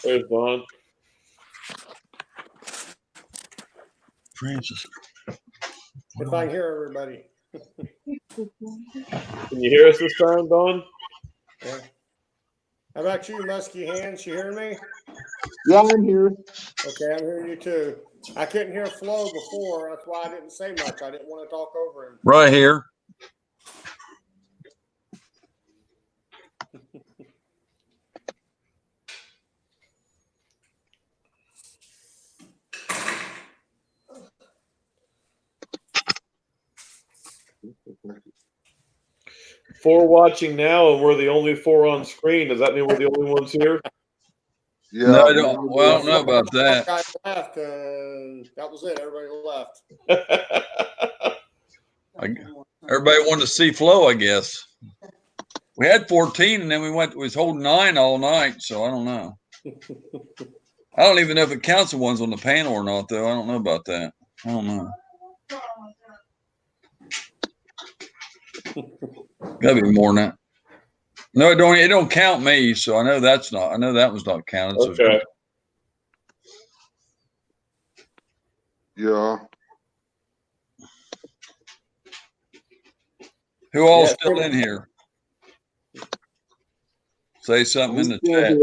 There's Don. Francis. If I can hear everybody. Can you hear us this time, Don? Yeah. How about you, Muskie Hands? You hear me? Yeah, I'm here. Okay, I'm hearing you too. I couldn't hear Flo before. That's why I didn't say much. I didn't want to talk over him. Right here. Four watching now, and we're the only four on screen. Does that mean we're the only ones here? Yeah. No, I don't. Well, I don't know about that. Guys left. That was it. Everybody left. Everybody wanted to see Flo, I guess. We had 14, and then we was holding 9 all night, so I don't know. I don't even know if it counts the ones on the panel or not, though. I don't know about that. I don't know. Gotta be more than that. No, it don't count me, so I know that was not counted. So okay. Yeah. Who all still in here? Say something in the chat.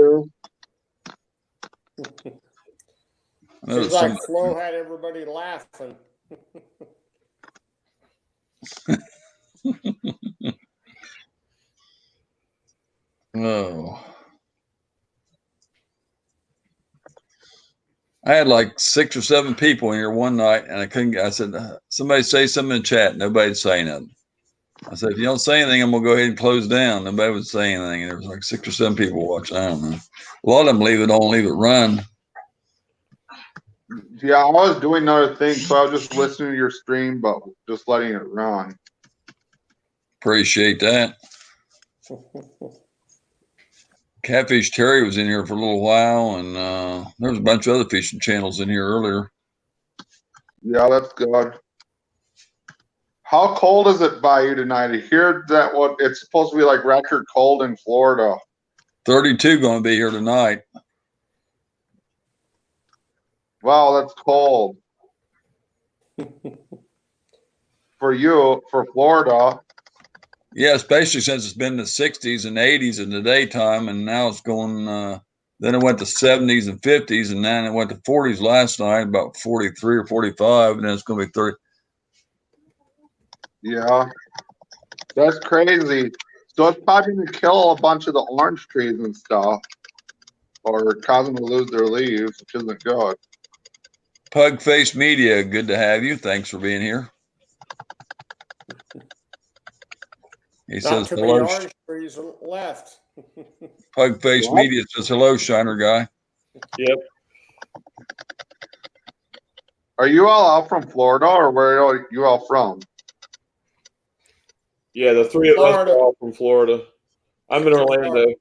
Seems like Flo had everybody laughing. Oh. I had like 6 or 7 people in here one night, and I said, somebody say something in the chat. Nobody'd say nothing. I said, if you don't say anything, I'm going to go ahead and close down. Nobody would say anything. And there was like 6 or 7 people watching. I don't know. A lot of them leave it run. Yeah, I was doing other things, so I was just listening to your stream, but just letting it run. Appreciate that. Catfish Terry was in here for a little while, and there was a bunch of other fishing channels in here earlier. Yeah, that's good. How cold is it by you tonight? I hear that it's supposed to be like record cold in Florida. 32 going to be here tonight. Wow, that's cold. For you, for Florida. Yeah, especially since it's been in the 60s and 80s in the daytime, and now it's going, then it went to 70s and 50s, and then it went to 40s last night, about 43 or 45, and then it's going to be 30. Yeah, that's crazy. So it's probably going to kill a bunch of the orange trees and stuff, or cause them to lose their leaves, which isn't good. Pug Face Media, good to have you. Thanks for being here. He Not says too many hello. orange trees left. Pug Face What? Media says hello, Shiner guy. Yep. Are you all out from Florida, or where are you all from? Yeah, the three of us Florida. are all from Florida. I'm in Orlando.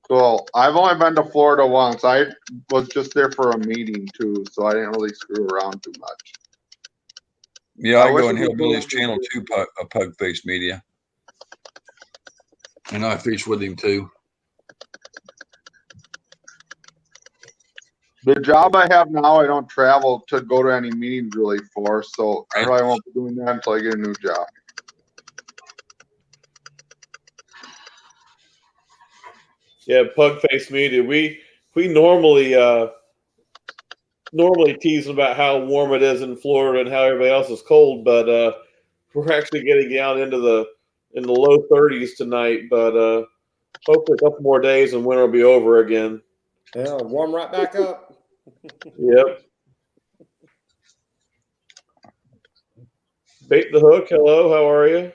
Cool. I've only been to Florida once. I was just there for a meeting too, so I didn't really screw around too much. Yeah, I I wish go on we could go Hillbilly's on channel too, Pug Face Media. And I fish with him too. The job I have now, I don't travel to go to any meetings really for, so I Right. probably won't be doing that until I get a new job. Yeah, Pug Face Media. We normally tease about how warm it is in Florida and how everybody else is cold, but we're actually getting down into the low 30s tonight. But hopefully a couple more days and winter will be over again. Yeah, warm right back up. Yep. Bait the Hook. Hello, how are you?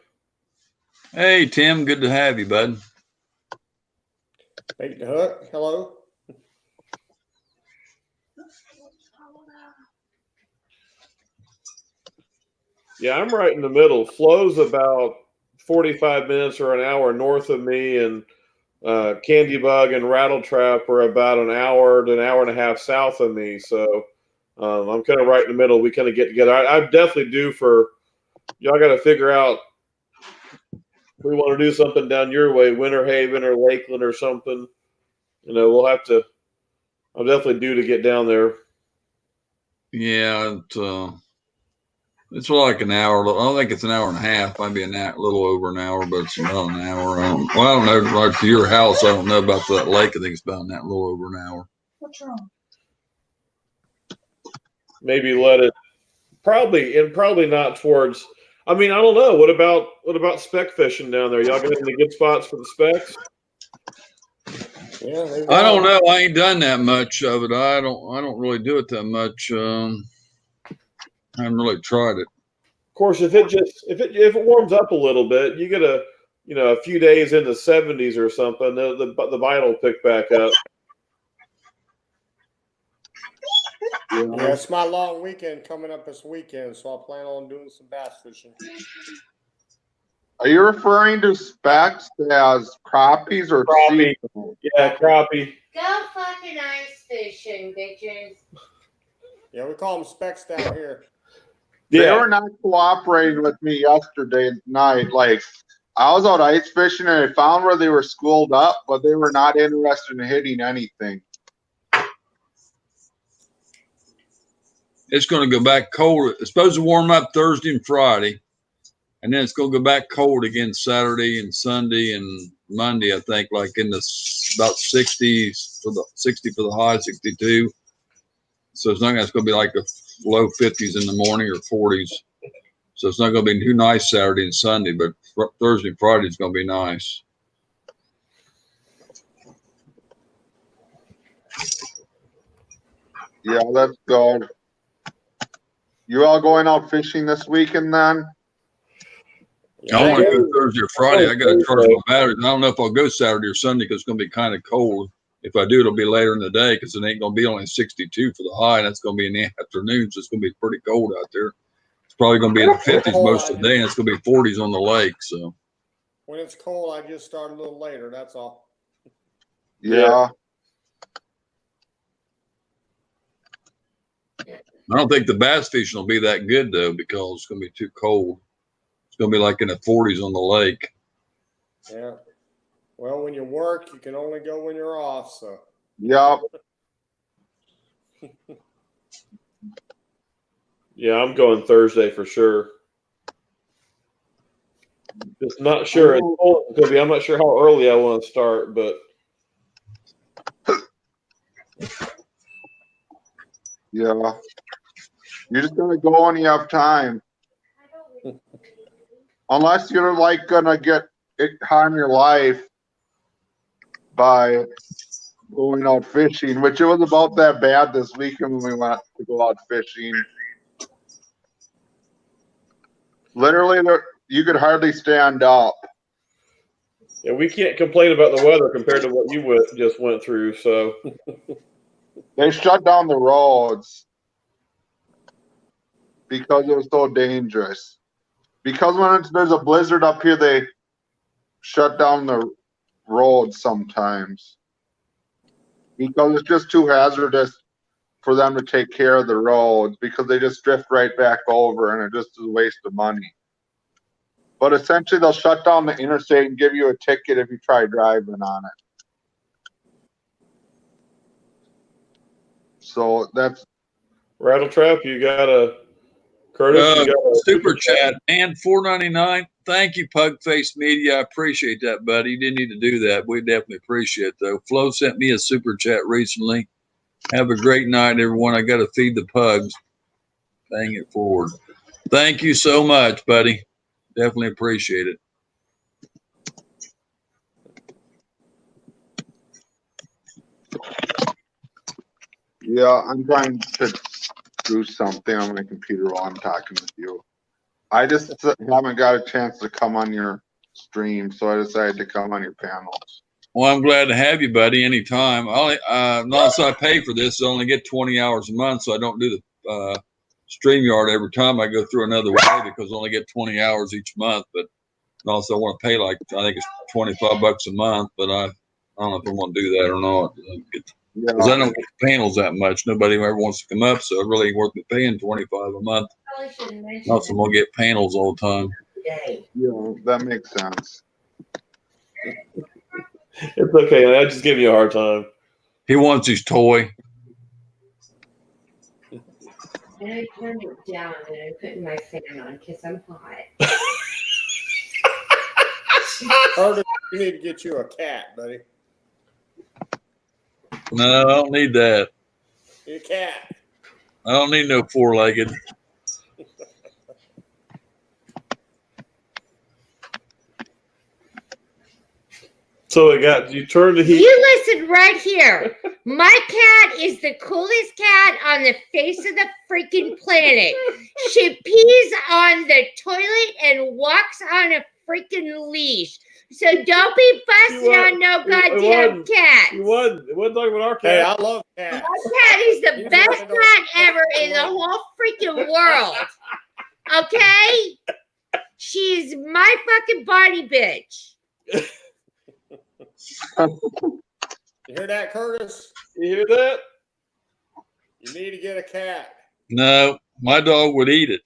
Hey, Tim, good to have you, bud. Bait the Hook. Hello. Yeah, I'm right in the middle. Flo's about 45 minutes or an hour north of me, and Candy Bug and Rattle Trap are about an hour to an hour and a half south of me. So I'm kind of right in the middle. We kind of get together. I definitely do for y'all. Got to figure out if we want to do something down your way, Winter Haven or Lakeland or something. You know, we'll have to. I'll definitely do to get down there. Yeah, it's like an hour. I don't think it's an hour and a half. Might be a little over an hour, but it's about an hour. I don't know. Right to your house, I don't know about that lake. I think it's about that little over an hour. What's wrong? Maybe let it. Probably not towards. I mean, I don't know. What about spec fishing down there? Y'all got any good spots for the specs? Yeah, I don't know. I ain't done that much of it. I don't really do it that much. I haven't really tried it. Of course, if it warms up a little bit, you get a few days in the 70s or something, the bite will pick back up. Yeah, it's my long weekend coming up this weekend, so I plan on doing some bass fishing. Are you referring to specs as crappies or Crappie? seafood? Yeah, crappie. Go fucking ice fishing, bitches. Yeah, we call them specs down here. They Yeah. were not cooperating with me yesterday night. Like, I was out ice fishing and I found where they were schooled up, but they were not interested in hitting anything. It's going to go back cold. It's supposed to warm up Thursday and Friday, and then it's going to go back cold again Saturday and Sunday and Monday. I think like in the about 60s for the 60 for the high, 62. So it's going to be like the low 50s in the morning or 40s. So it's not going to be too nice Saturday and Sunday, but Thursday and Friday is going to be nice. Yeah, that's good. You all going out fishing this weekend then? I want to go Thursday or Friday. I got to charge my batteries. I don't know if I'll go Saturday or Sunday because it's going to be kind of cold. If I do, it'll be later in the day because it ain't going to be only 62 for the high, and that's going to be in the afternoon, so it's going to be pretty cold out there. It's probably going to be in the 50s most of the day, and it's going to be 40s on the lake. So when it's cold, I just start a little later. That's all. Yeah. I don't think the bass fishing will be that good though because it's going to be too cold. It's going to be like in the 40s on the lake. Yeah. Well, when you work, you can only go when you're off. So. Yep. Yeah, I'm going Thursday for sure. Just not sure. It's cold. It's gonna be. I'm not sure how early I want to start, but Yeah. You're just gonna go when you have time. unless you're like gonna get harm your life by going out fishing, which it was about that bad this weekend when we went to go out fishing. Literally, you could hardly stand up. Yeah, we can't complain about the weather compared to what you just went through. So they shut down the roads because it was so dangerous. Because when there's a blizzard up here, they shut down the roads sometimes because it's just too hazardous for them to take care of the roads because they just drift right back over and it just is a waste of money. But essentially, they'll shut down the interstate and give you a ticket if you try driving on it. So that's Rattle Trap. You got a Curtis. You got a super chat and $4.99. Thank you, Pugface Media. I appreciate that, buddy. You didn't need to do that. We definitely appreciate it, though. Flo sent me a super chat recently. Have a great night, everyone. I got to feed the pugs. Paying it forward. Thank you so much, buddy. Definitely appreciate it. Yeah, I'm trying to do something on my computer while I'm talking with you. I just haven't got a chance to come on your stream, so I decided to come on your panels. Well, I'm glad to have you, buddy, anytime. Unless I pay for this, I only get 20 hours a month, so I don't do the StreamYard every time. I go through another way because I only get 20 hours each month. But also, I want to pay I think it's $25 a month, but I don't know if I want to do that or not. Because I don't get the panels that much. Nobody ever wants to come up, so it really ain't worth me paying $25 a month. Also, I'm going to get panels all the time. Yeah, that makes sense. It's okay. I just give you a hard time. He wants his toy. And I turned it down and I'm putting my fan on because I'm hot. Curtis, you need to get you a cat, buddy. No, I don't need that. Your cat. I don't need no four-legged. So you turn the heat. You listen right here. My cat is the coolest cat on the face of the freaking planet. She pees on the toilet and walks on a freaking leash. So don't be fussing on no goddamn cat. It wasn't talking about our cat. Hey, I love cats. My cat is the best cat ever in the whole freaking world. Okay? She's my fucking body bitch. You hear that, Curtis? You hear that? You need to get a cat. No, my dog would eat it.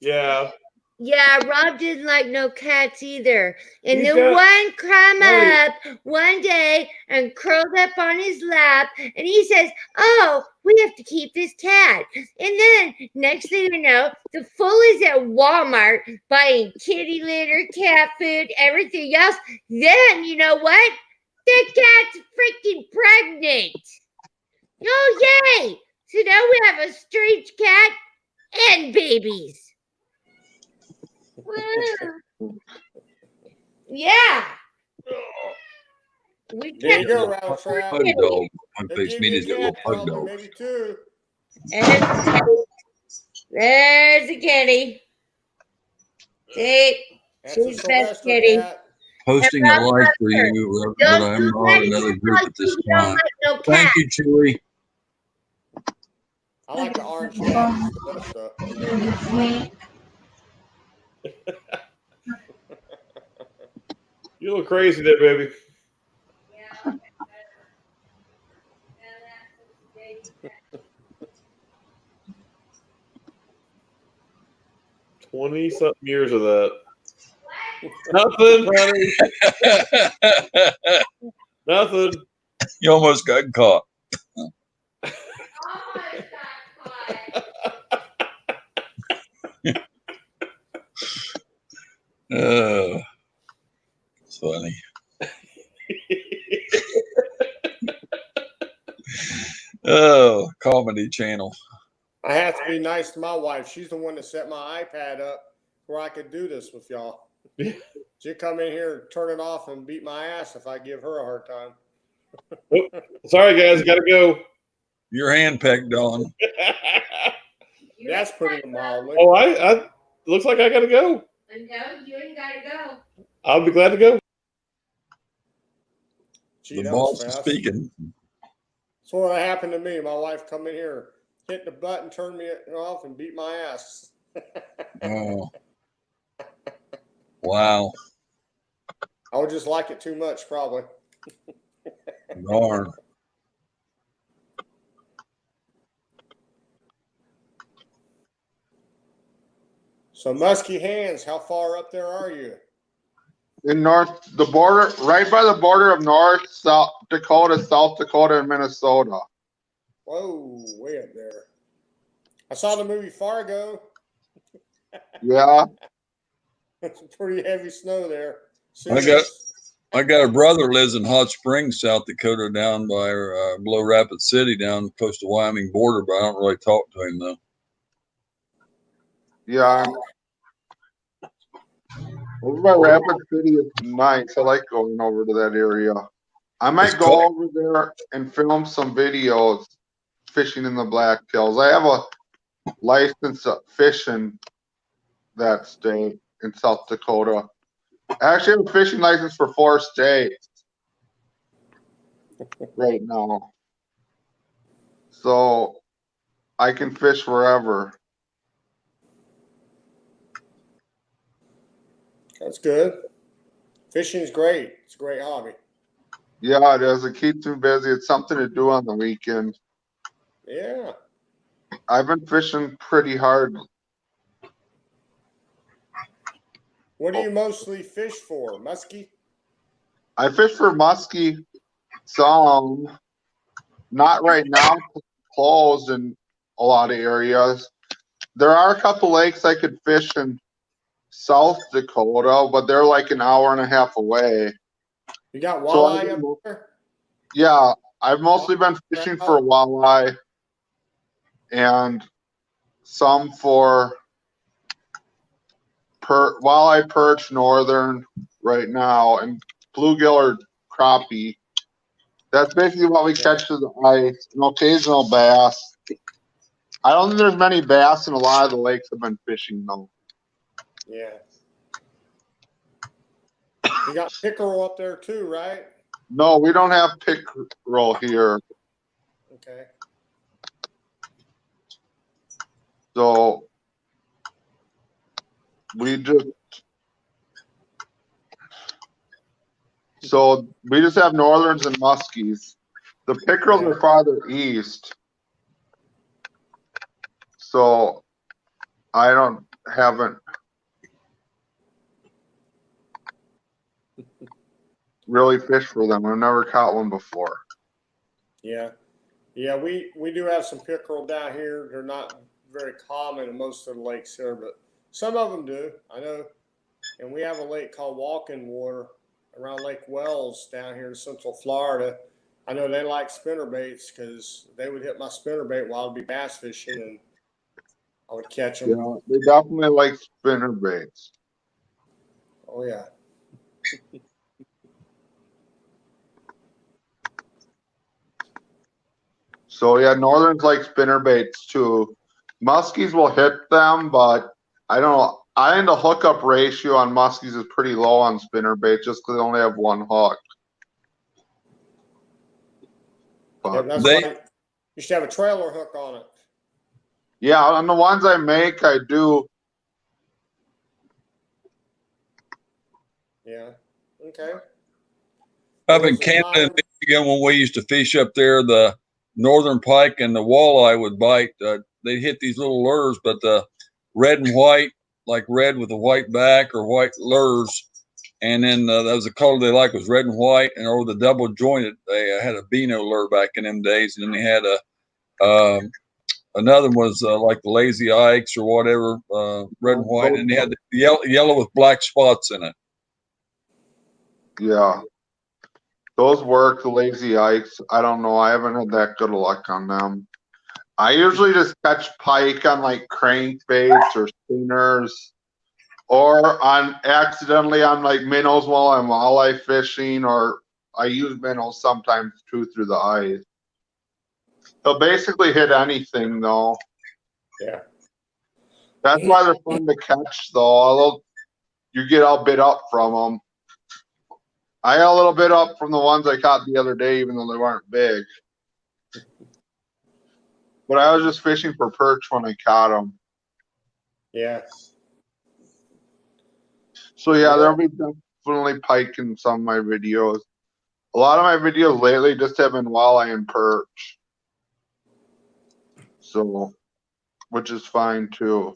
Yeah. Yeah, Rob didn't like no cats either. And then one come up one day and curled up on his lap and he says, "Oh, we have to keep this cat." And then next thing you know, the fool is at Walmart buying kitty litter, cat food, everything else. Then you know what? The cat's freaking pregnant. Oh, yay! So now we have a strange cat and babies. Yeah. We There can't you go, Rattle Trap. Pug dog. Pugface Media's got a little pug dog. Maybe two. There's a kitty. See? She's best kitty. Posting a like for you, but I'm on another group at this time. Thank you, Chewy. I like the orange cat. You look crazy there, baby. Yeah. 20-something years of that. Nothing, honey. Nothing. You almost got caught. It's funny. Oh, comedy channel. I have to be nice to my wife. She's the one that set my iPad up where I could do this with y'all. She come in here and turn it off and beat my ass if I give her a hard time. Oh, sorry, guys, gotta go. You're handpicked, Don. That's putting it mildly. Oh, I looks like I gotta go. No, you ain't gotta go. I'll be glad to go. Gee, The that was boss is fast. speaking. That's what happened to me. My wife come in here, hit the button, turn me off, and beat my ass. Oh. Wow. I would just like it too much, probably. Darn. So Muskie Hands, how far up there are you? In the border, right by the border of North, South Dakota, and Minnesota. Whoa, way up there. I saw the movie Fargo. Yeah. It's pretty heavy snow there. I got a brother lives in Hot Springs, South Dakota, down by below Rapid City, down close to Wyoming border, but I don't really talk to him though. Yeah. Over by Rapid City is nice. I like going over to that area. I might go over there and film some videos fishing in the Blacktails. I have a license fishing that state in South Dakota. I actually have a fishing license for 4 states right now. So I can fish wherever. That's good. Fishing is great. It's a great hobby. Yeah, it is. It keeps me busy. It's something to do on the weekend. Yeah. I've been fishing pretty hard. What do you mostly fish for? Muskie? I fish for muskie some. Not right now. Closed in a lot of areas. There are a couple lakes I could fish in South Dakota, but they're like an hour and a half away. You got walleye up there? Yeah, I've mostly been fishing for walleye and some for walleye, perch, northern right now, and bluegill or crappie. That's basically what we catch to the ice. An occasional bass. I don't think there's many bass in a lot of the lakes I've been fishing though. Yeah. You got pickerel up there too, right? No, we don't have pickerel here. Okay. So we just have northerns and muskies. The pickerels are farther east. So I haven't really fished for them. I've never caught one before. Yeah. Yeah, we do have some pickerel down here. They're not very common in most of the lakes here, but some of them do. I know. And we have a lake called Walking Water around Lake Wells down here in Central Florida. I know they like spinner baits because they would hit my spinner bait while I'd be bass fishing and I would catch them. Yeah, they definitely like spinner baits. Oh, yeah. So, yeah, northerns like spinner baits too. Muskies will hit them, but I don't know. I think the hookup ratio on muskies is pretty low on spinner baits just because they only have one hook. Yeah, that's right. You should have a trailer hook on it. Yeah, on the ones I make, I do. Yeah. Okay. Up in Canada and Michigan, when we used to fish up there, the northern pike and the walleye would bite. They'd hit these little lures, but the red and white, like red with a white back or white lures, and then that was the color they liked was red and white, and over the double jointed, they had a Beano lure back in them days, and then they had another one was like the Lazy Ikes or whatever, red and white, and they had the yellow with black spots in it. Yeah. Those work, the Lazy Ikes. I don't know. I haven't had that good luck on them. I usually just catch pike on like crankbaits or spinners. or on accidentally on like minnows while I'm walleye fishing, or I use minnows sometimes too through the eyes. They'll basically hit anything though. Yeah. That's why they're fun to catch though. Although you get all bit up from them. I got a little bit up from the ones I caught the other day, even though they weren't big. But I was just fishing for perch when I caught them. Yeah. So yeah, there'll be definitely pike in some of my videos. A lot of my videos lately just have been walleye and perch. So, which is fine too.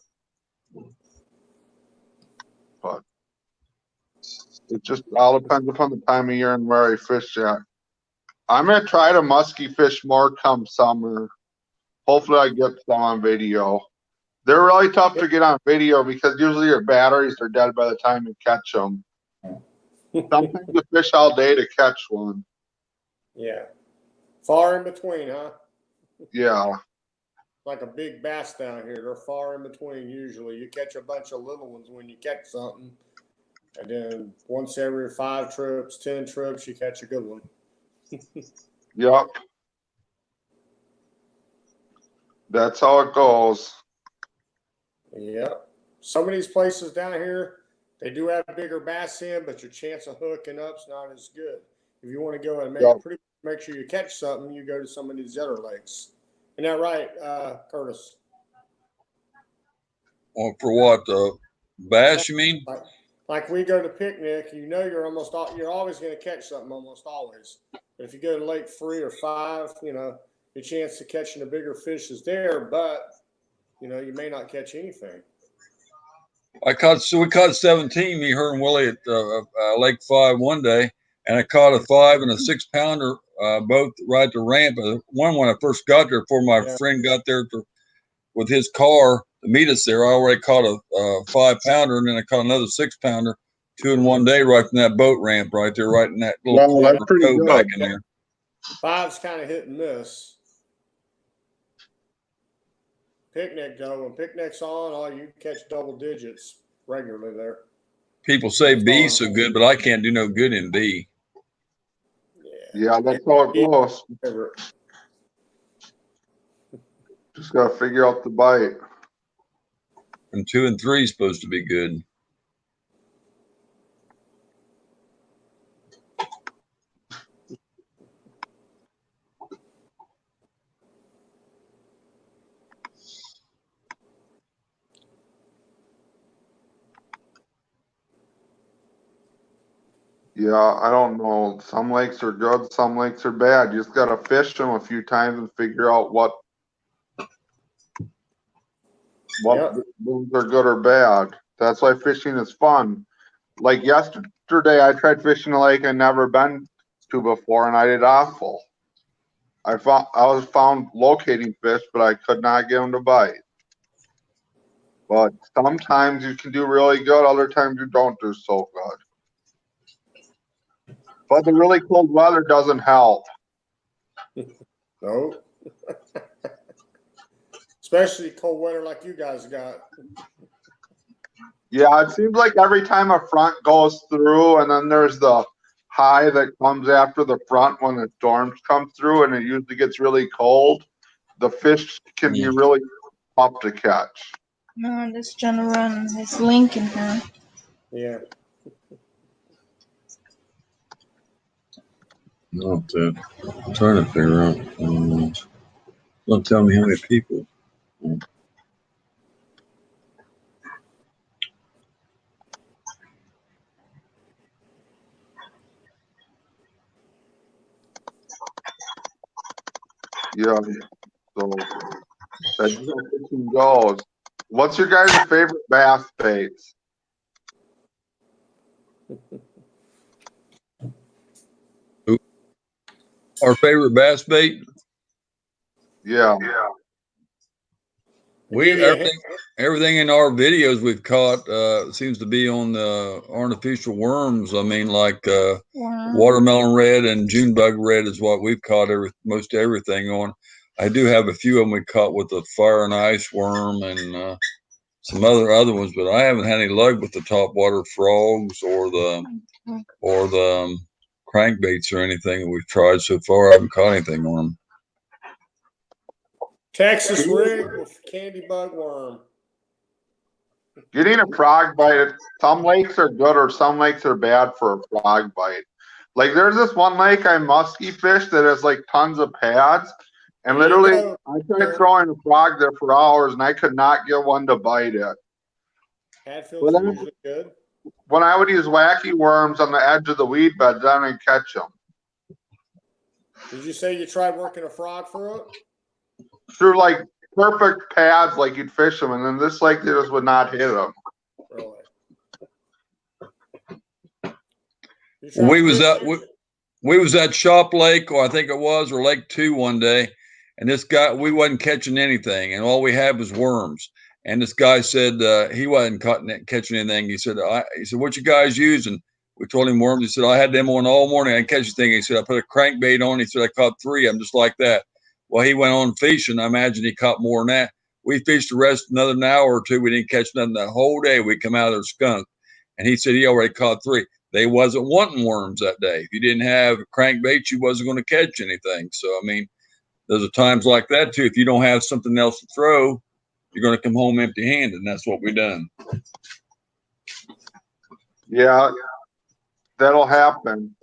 But it just all depends upon the time of year and where I fish at. I'm gonna try to musky fish more come summer. Hopefully I get some on video. They're really tough to get on video because usually your batteries are dead by the time you catch them. Sometimes you fish all day to catch one. Yeah. Far in between, huh? Yeah. Like a big bass down here. They're far in between usually. You catch a bunch of little ones when you catch something. And then once every 5 trips, 10 trips, you catch a good one. Yep. That's how it goes. Yep. Some of these places down here, they do have bigger bass in, but your chance of hooking up's not as good. If you want to go and make sure you catch something, you go to some of these other lakes. Isn't that right, Curtis? Well, for what? Bass, you mean? Like we go to picnic, you know you're always going to catch something almost always. But if you go to Lake 3 or 5, you know, your chance of catching a bigger fish is there, but you know, you may not catch anything. We caught 17, me, her, and Willie at Lake 5 one day, and I caught a 5 and a 6 pounder, both right at the ramp. One when I first got there, before my friend got there with his car to meet us there, I already caught a 5 pounder, and then I caught another 6 pounder, 2 in one day, right from that boat ramp right there, right in that little corner cove back in there. 5's kind of hit and miss. Picnic though, when picnic's on, you catch double digits regularly there. People say B's so good, but I can't do no good in B. Yeah, that's how it goes. Just gotta figure out the bite. And 2 and 3 is supposed to be good. Yeah, I don't know. Some lakes are good, some lakes are bad. You just gotta fish them a few times and figure out what moves are good or bad. That's why fishing is fun. Like yesterday, I tried fishing a lake I'd never been to before, and I did awful. I was found locating fish, but I could not get them to bite. But sometimes you can do really good, other times you don't do so good. But the really cold weather doesn't help. No. Especially cold weather like you guys got. Yeah, it seems like every time a front goes through, and then there's the high that comes after the front when the storms come through, and it usually gets really cold, the fish can be really tough to catch. No, I'm just trying to run this link in here. Yeah. Not I'm trying to figure out. Don't tell me how many people. Yeah, so that's how fishing goes. What's your guys' favorite bass baits? Our favorite bass bait? Yeah. Everything in our videos we've caught seems to be on the artificial worms. I mean, like watermelon red and June bug red is what we've caught most everything on. I do have a few of them we caught with the fire and ice worm and some other ones, but I haven't had any luck with the top water frogs or the crankbaits or anything that we've tried so far. I haven't caught anything on them. Texas rig with candy bug worm. Getting a frog bite, some lakes are good or some lakes are bad for a frog bite. Like there's this one lake I musky fish that has like tons of pads. And literally I tried throwing a frog there for hours and I could not get one to bite it. Hadfield's are usually good. When I would use wacky worms on the edge of the weed bed, then I'd catch them. Did you say you tried working a frog for it? Through like perfect pads, like you'd fish them, and then this lake they just would not hit them. Really? We was at Shop Lake, or I think it was, or Lake 2 one day, and this guy, we wasn't catching anything, and all we had was worms. And this guy said he wasn't catching anything. He said, "What you guys using?" We told him worms. He said, "I had them on all morning. I didn't catch anything." He said, "I put a crankbait on." He said, "I caught 3 of them just like that." Well, he went on fishing. I imagine he caught more than that. We fished the rest another hour or 2. We didn't catch nothing that whole day. We come out of there skunked. And he said he already caught 3. They wasn't wanting worms that day. If you didn't have crankbait, you wasn't going to catch anything. So, I mean, there's times like that too. If you don't have something else to throw, you're going to come home empty-handed, and that's what we done. Yeah, that'll happen.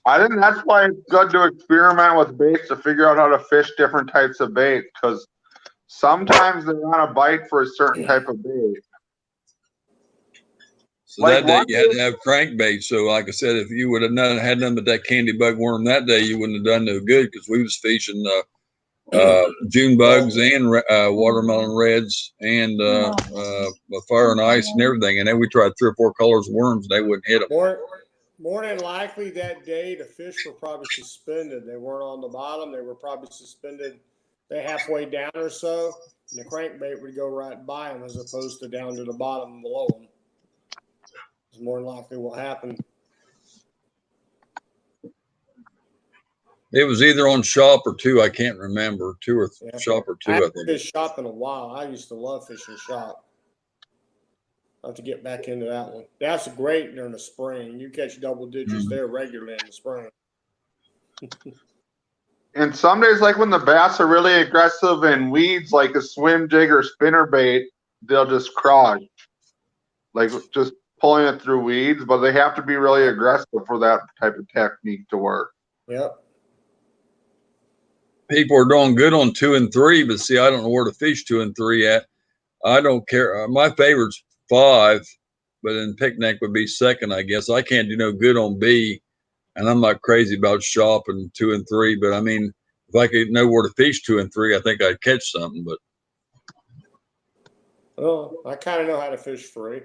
That's why it's good to experiment with baits to figure out how to fish different types of bait, because sometimes they want to bite for a certain type of bait. So like that day you had to have crankbait. So like I said, if you would have had nothing but that candy bug worm that day, you wouldn't have done no good, because we was fishing June bugs and watermelon reds and fire and ice and everything. And then we tried 3 or 4 colors of worms, and they wouldn't hit them. More than likely that day, the fish were probably suspended. They weren't on the bottom. They were probably suspended halfway down or so, and the crankbait would go right by them as opposed to down to the bottom below them. It's more than likely what happened. It was either on Shop or 2. I can't remember. 2 or Shop or 2. I haven't I think. fished Shop in a while. I used to love fishing Shop. I'll have to get back into that one. That's great during the spring. You catch double digits there regularly in the spring. And some days, like when the bass are really aggressive in weeds, like a swim jig or spinner bait, they'll just crush. Like just pulling it through weeds, but they have to be really aggressive for that type of technique to work. Yep. People are doing good on 2 and 3, but see, I don't know where to fish 2 and 3 at. I don't care. My favorite's 5, but then picnic would be second, I guess. I can't do no good on B, and I'm not crazy about Shop and 2 and 3. But I mean, if I could know where to fish 2 and 3, I think I'd catch something. But I kind of know how to fish 3.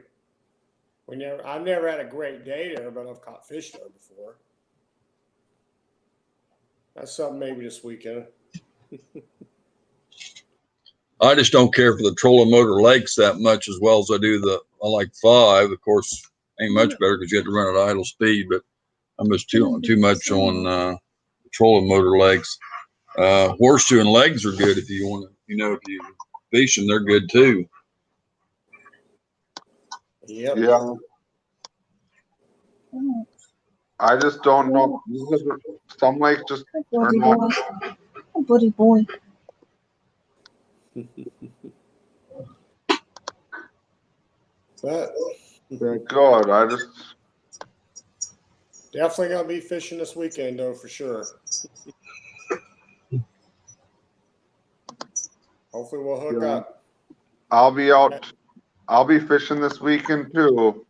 I've never had a great day there, but I've caught fish there before. That's something maybe this weekend. I just don't care for the trolling motor lakes that much as well as I do I like 5. Of course, ain't much better because you have to run at idle speed, but I'm just too much on trolling motor lakes. Horseshoe and legs are good if you want to, if you fish them, they're good too. Yep. Yeah. I just don't know. Some lakes just are not. Buddy boy. But They're good. I just definitely gonna be fishing this weekend though, for sure. Hopefully we'll hook up. I'll be out. I'll be fishing this weekend too.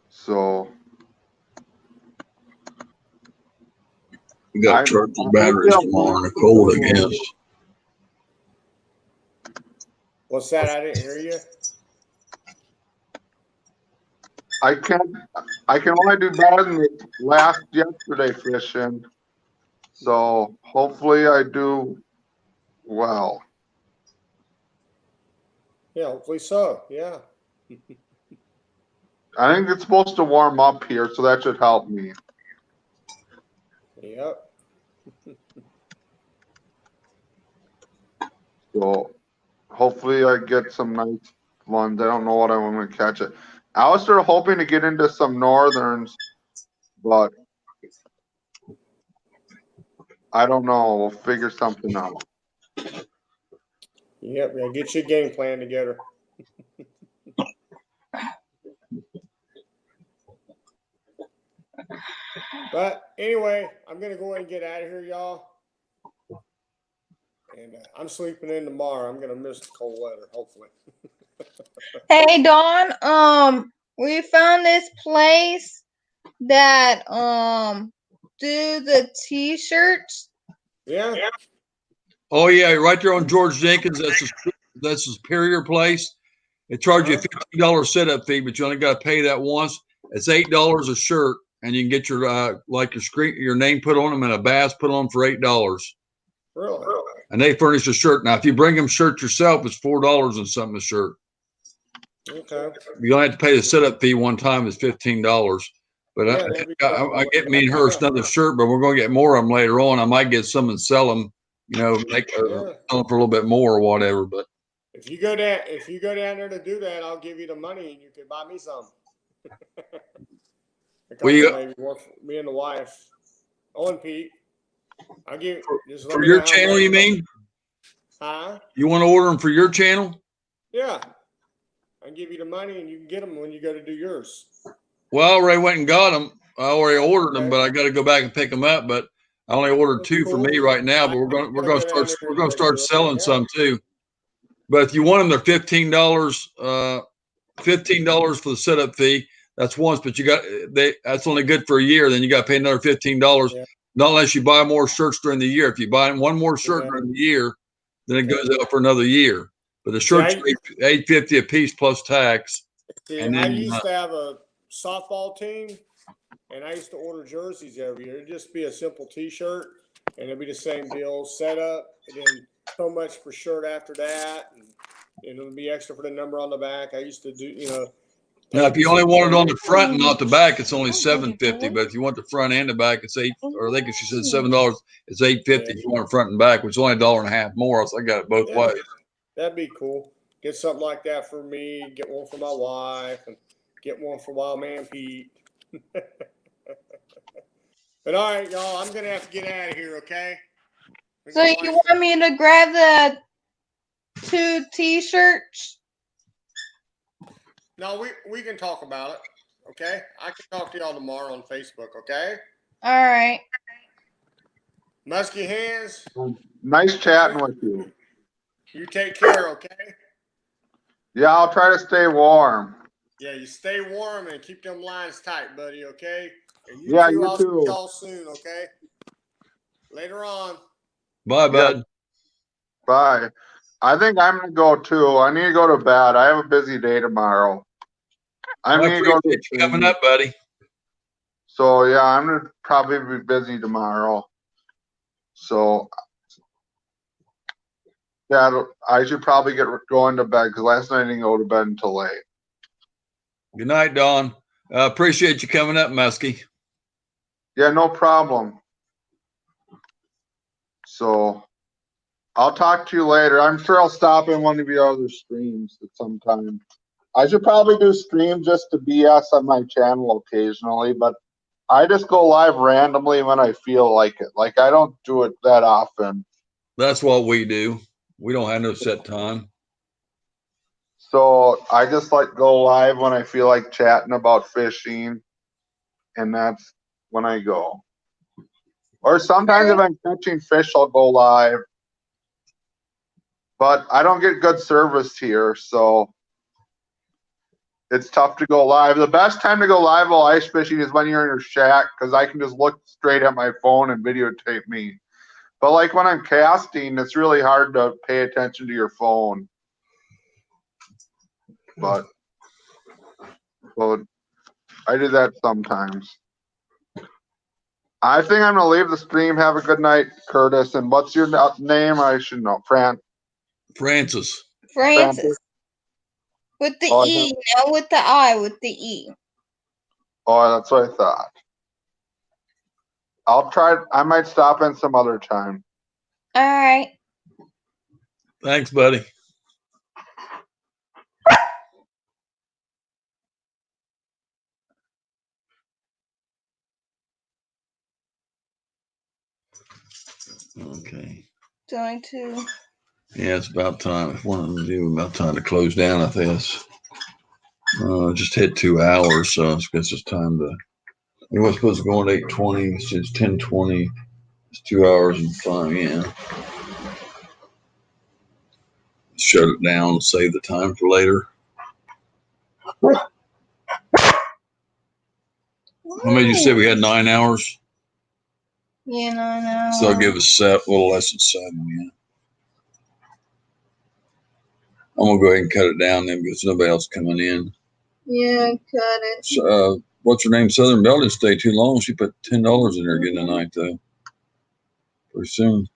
So we got to charge the batteries tomorrow in the cold, I guess. What's that? I didn't hear you. I can only do better than the last yesterday fishing. So hopefully I do well. Yeah, hopefully so. Yeah. I think it's supposed to warm up here, so that should help me. Yep. So hopefully I get some nice ones. I don't know what I'm going to catch it. I was sort of hoping to get into some northerns, but I don't know. We'll figure something out. Yep, yeah, get your game plan together. But anyway, I'm going to go ahead and get out of here, y'all. And I'm sleeping in tomorrow. I'm going to miss the cold weather, hopefully. Hey, Dawn, we found this place that, do the t-shirts. Yeah. Oh yeah, right there on George Jenkins. That's a superior place. They charge you a $15 setup fee, but you only got to pay that once. It's $8 a shirt, and you can get your your name put on them and a bass put on for $8. Really? And they furnish a shirt. Now, if you bring them shirt yourself, it's $4 and something a shirt. Okay. You only have to pay the setup fee one time. It's $15. But yeah, I get me and her another shirt, but we're going to get more of them later on. I might get some and sell them. Make sell them for a little bit more or whatever. But if you go down there to do that, I'll give you the money and you can buy me some. Maybe work for me and the wife. And Pete. I'll give just for your channel, you mean? Huh? You want to order them for your channel? Yeah. I can give you the money and you can get them when you go to do yours. Well, I already went and got them. I already ordered them, but I got to go back and pick them up. But I only ordered 2 for me right now. But we're going to start selling some too. But if you want them, they're $15. $15 for the setup fee. That's once, but that's only good for a year. Then you got to pay another $15. Yeah. Not unless you buy more shirts during the year. If you buy one more shirt during the year, then it goes out for another year. But the shirts are $8.50 a piece plus tax. And then, I used to have a softball team, and I used to order jerseys every year. It'd just be a simple T-shirt, and it'd be the same deal: setup, and then so much per shirt after that, and it'll be extra for the number on the back. I used to do, Now, if you only want it on the front and not the back, it's only $7.50. But if you want the front and the back, it's $8. Or I think she said $7. It's $8.50 if you want front and back, which is only $1.50 more. So I got it both ways. That'd be cool. Get something like that for me. Get one for my wife, and get one for Wild Man Pete. But all right, y'all, I'm gonna have to get out of here. Okay. So you want me to grab the 2 T-shirts? No, we can talk about it. Okay, I can talk to y'all tomorrow on Facebook. Okay. All right. Musky hands. Nice chatting with you. You take care. Okay. Yeah, I'll try to stay warm. Yeah, you stay warm and keep them lines tight, buddy. Okay. And you too. I'll see y'all soon. Okay. Later on. Bye, bud. Yeah. Bye. I think I'm gonna go too. I need to go to bed. I have a busy day tomorrow. I need to go to coming up, buddy. So yeah, I'm gonna probably be busy tomorrow. So yeah, I should probably get going to bed because last night I didn't go to bed until late. Good night, Dawn. Appreciate you coming up, Muskie. Yeah, no problem. So I'll talk to you later. I'm sure I'll stop in one of your other streams at some time. I should probably do streams just to BS on my channel occasionally, but I just go live randomly when I feel like it. Like I don't do it that often. That's what we do. We don't have no set time. So I just like go live when I feel like chatting about fishing, and that's when I go. Or sometimes if I'm catching fish, I'll go live. But I don't get good service here, so it's tough to go live. The best time to go live while ice fishing is when you're in your shack, because I can just look straight at my phone and videotape me. But like when I'm casting, it's really hard to pay attention to your phone. But well, I do that sometimes. I think I'm gonna leave the stream. Have a good night, Curtis. And what's your name? I should know. Francis. With the E, not with the I, with the E. Oh, that's what I thought. I'll try. I might stop in some other time. All right. Thanks, buddy. Okay. Going to. Yeah, it's about time. If one of them do, about time to close down, I guess. Just hit 2 hours, so I guess it's time to. It was supposed to go on 8:20. It's 10:20. It's 2 hours and 5. Yeah. Shut it down. Save the time for later. How many did you say we had? 9 hours. Yeah, 9 hours. So I'll give us a little less than 7. Yeah. I'm gonna go ahead and cut it down then because nobody else coming in. Yeah, cut it. So, what's her name? Southern Belle didn't stay too long. She put $10 in there again tonight, though. Pretty soon.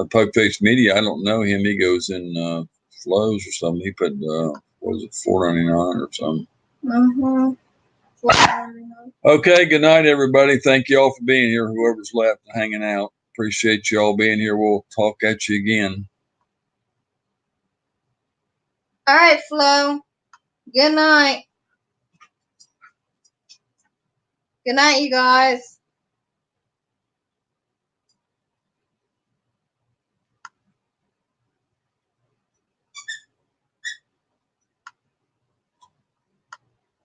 Pug Face Media, I don't know him. He goes in flows or something. He put what was it, $4.99 or something. Mm-hmm. Okay, good night, everybody. Thank you all for being here. Whoever's left and hanging out. Appreciate you all being here. We'll talk at you again. All right, Flo. Good night. Good night, you guys.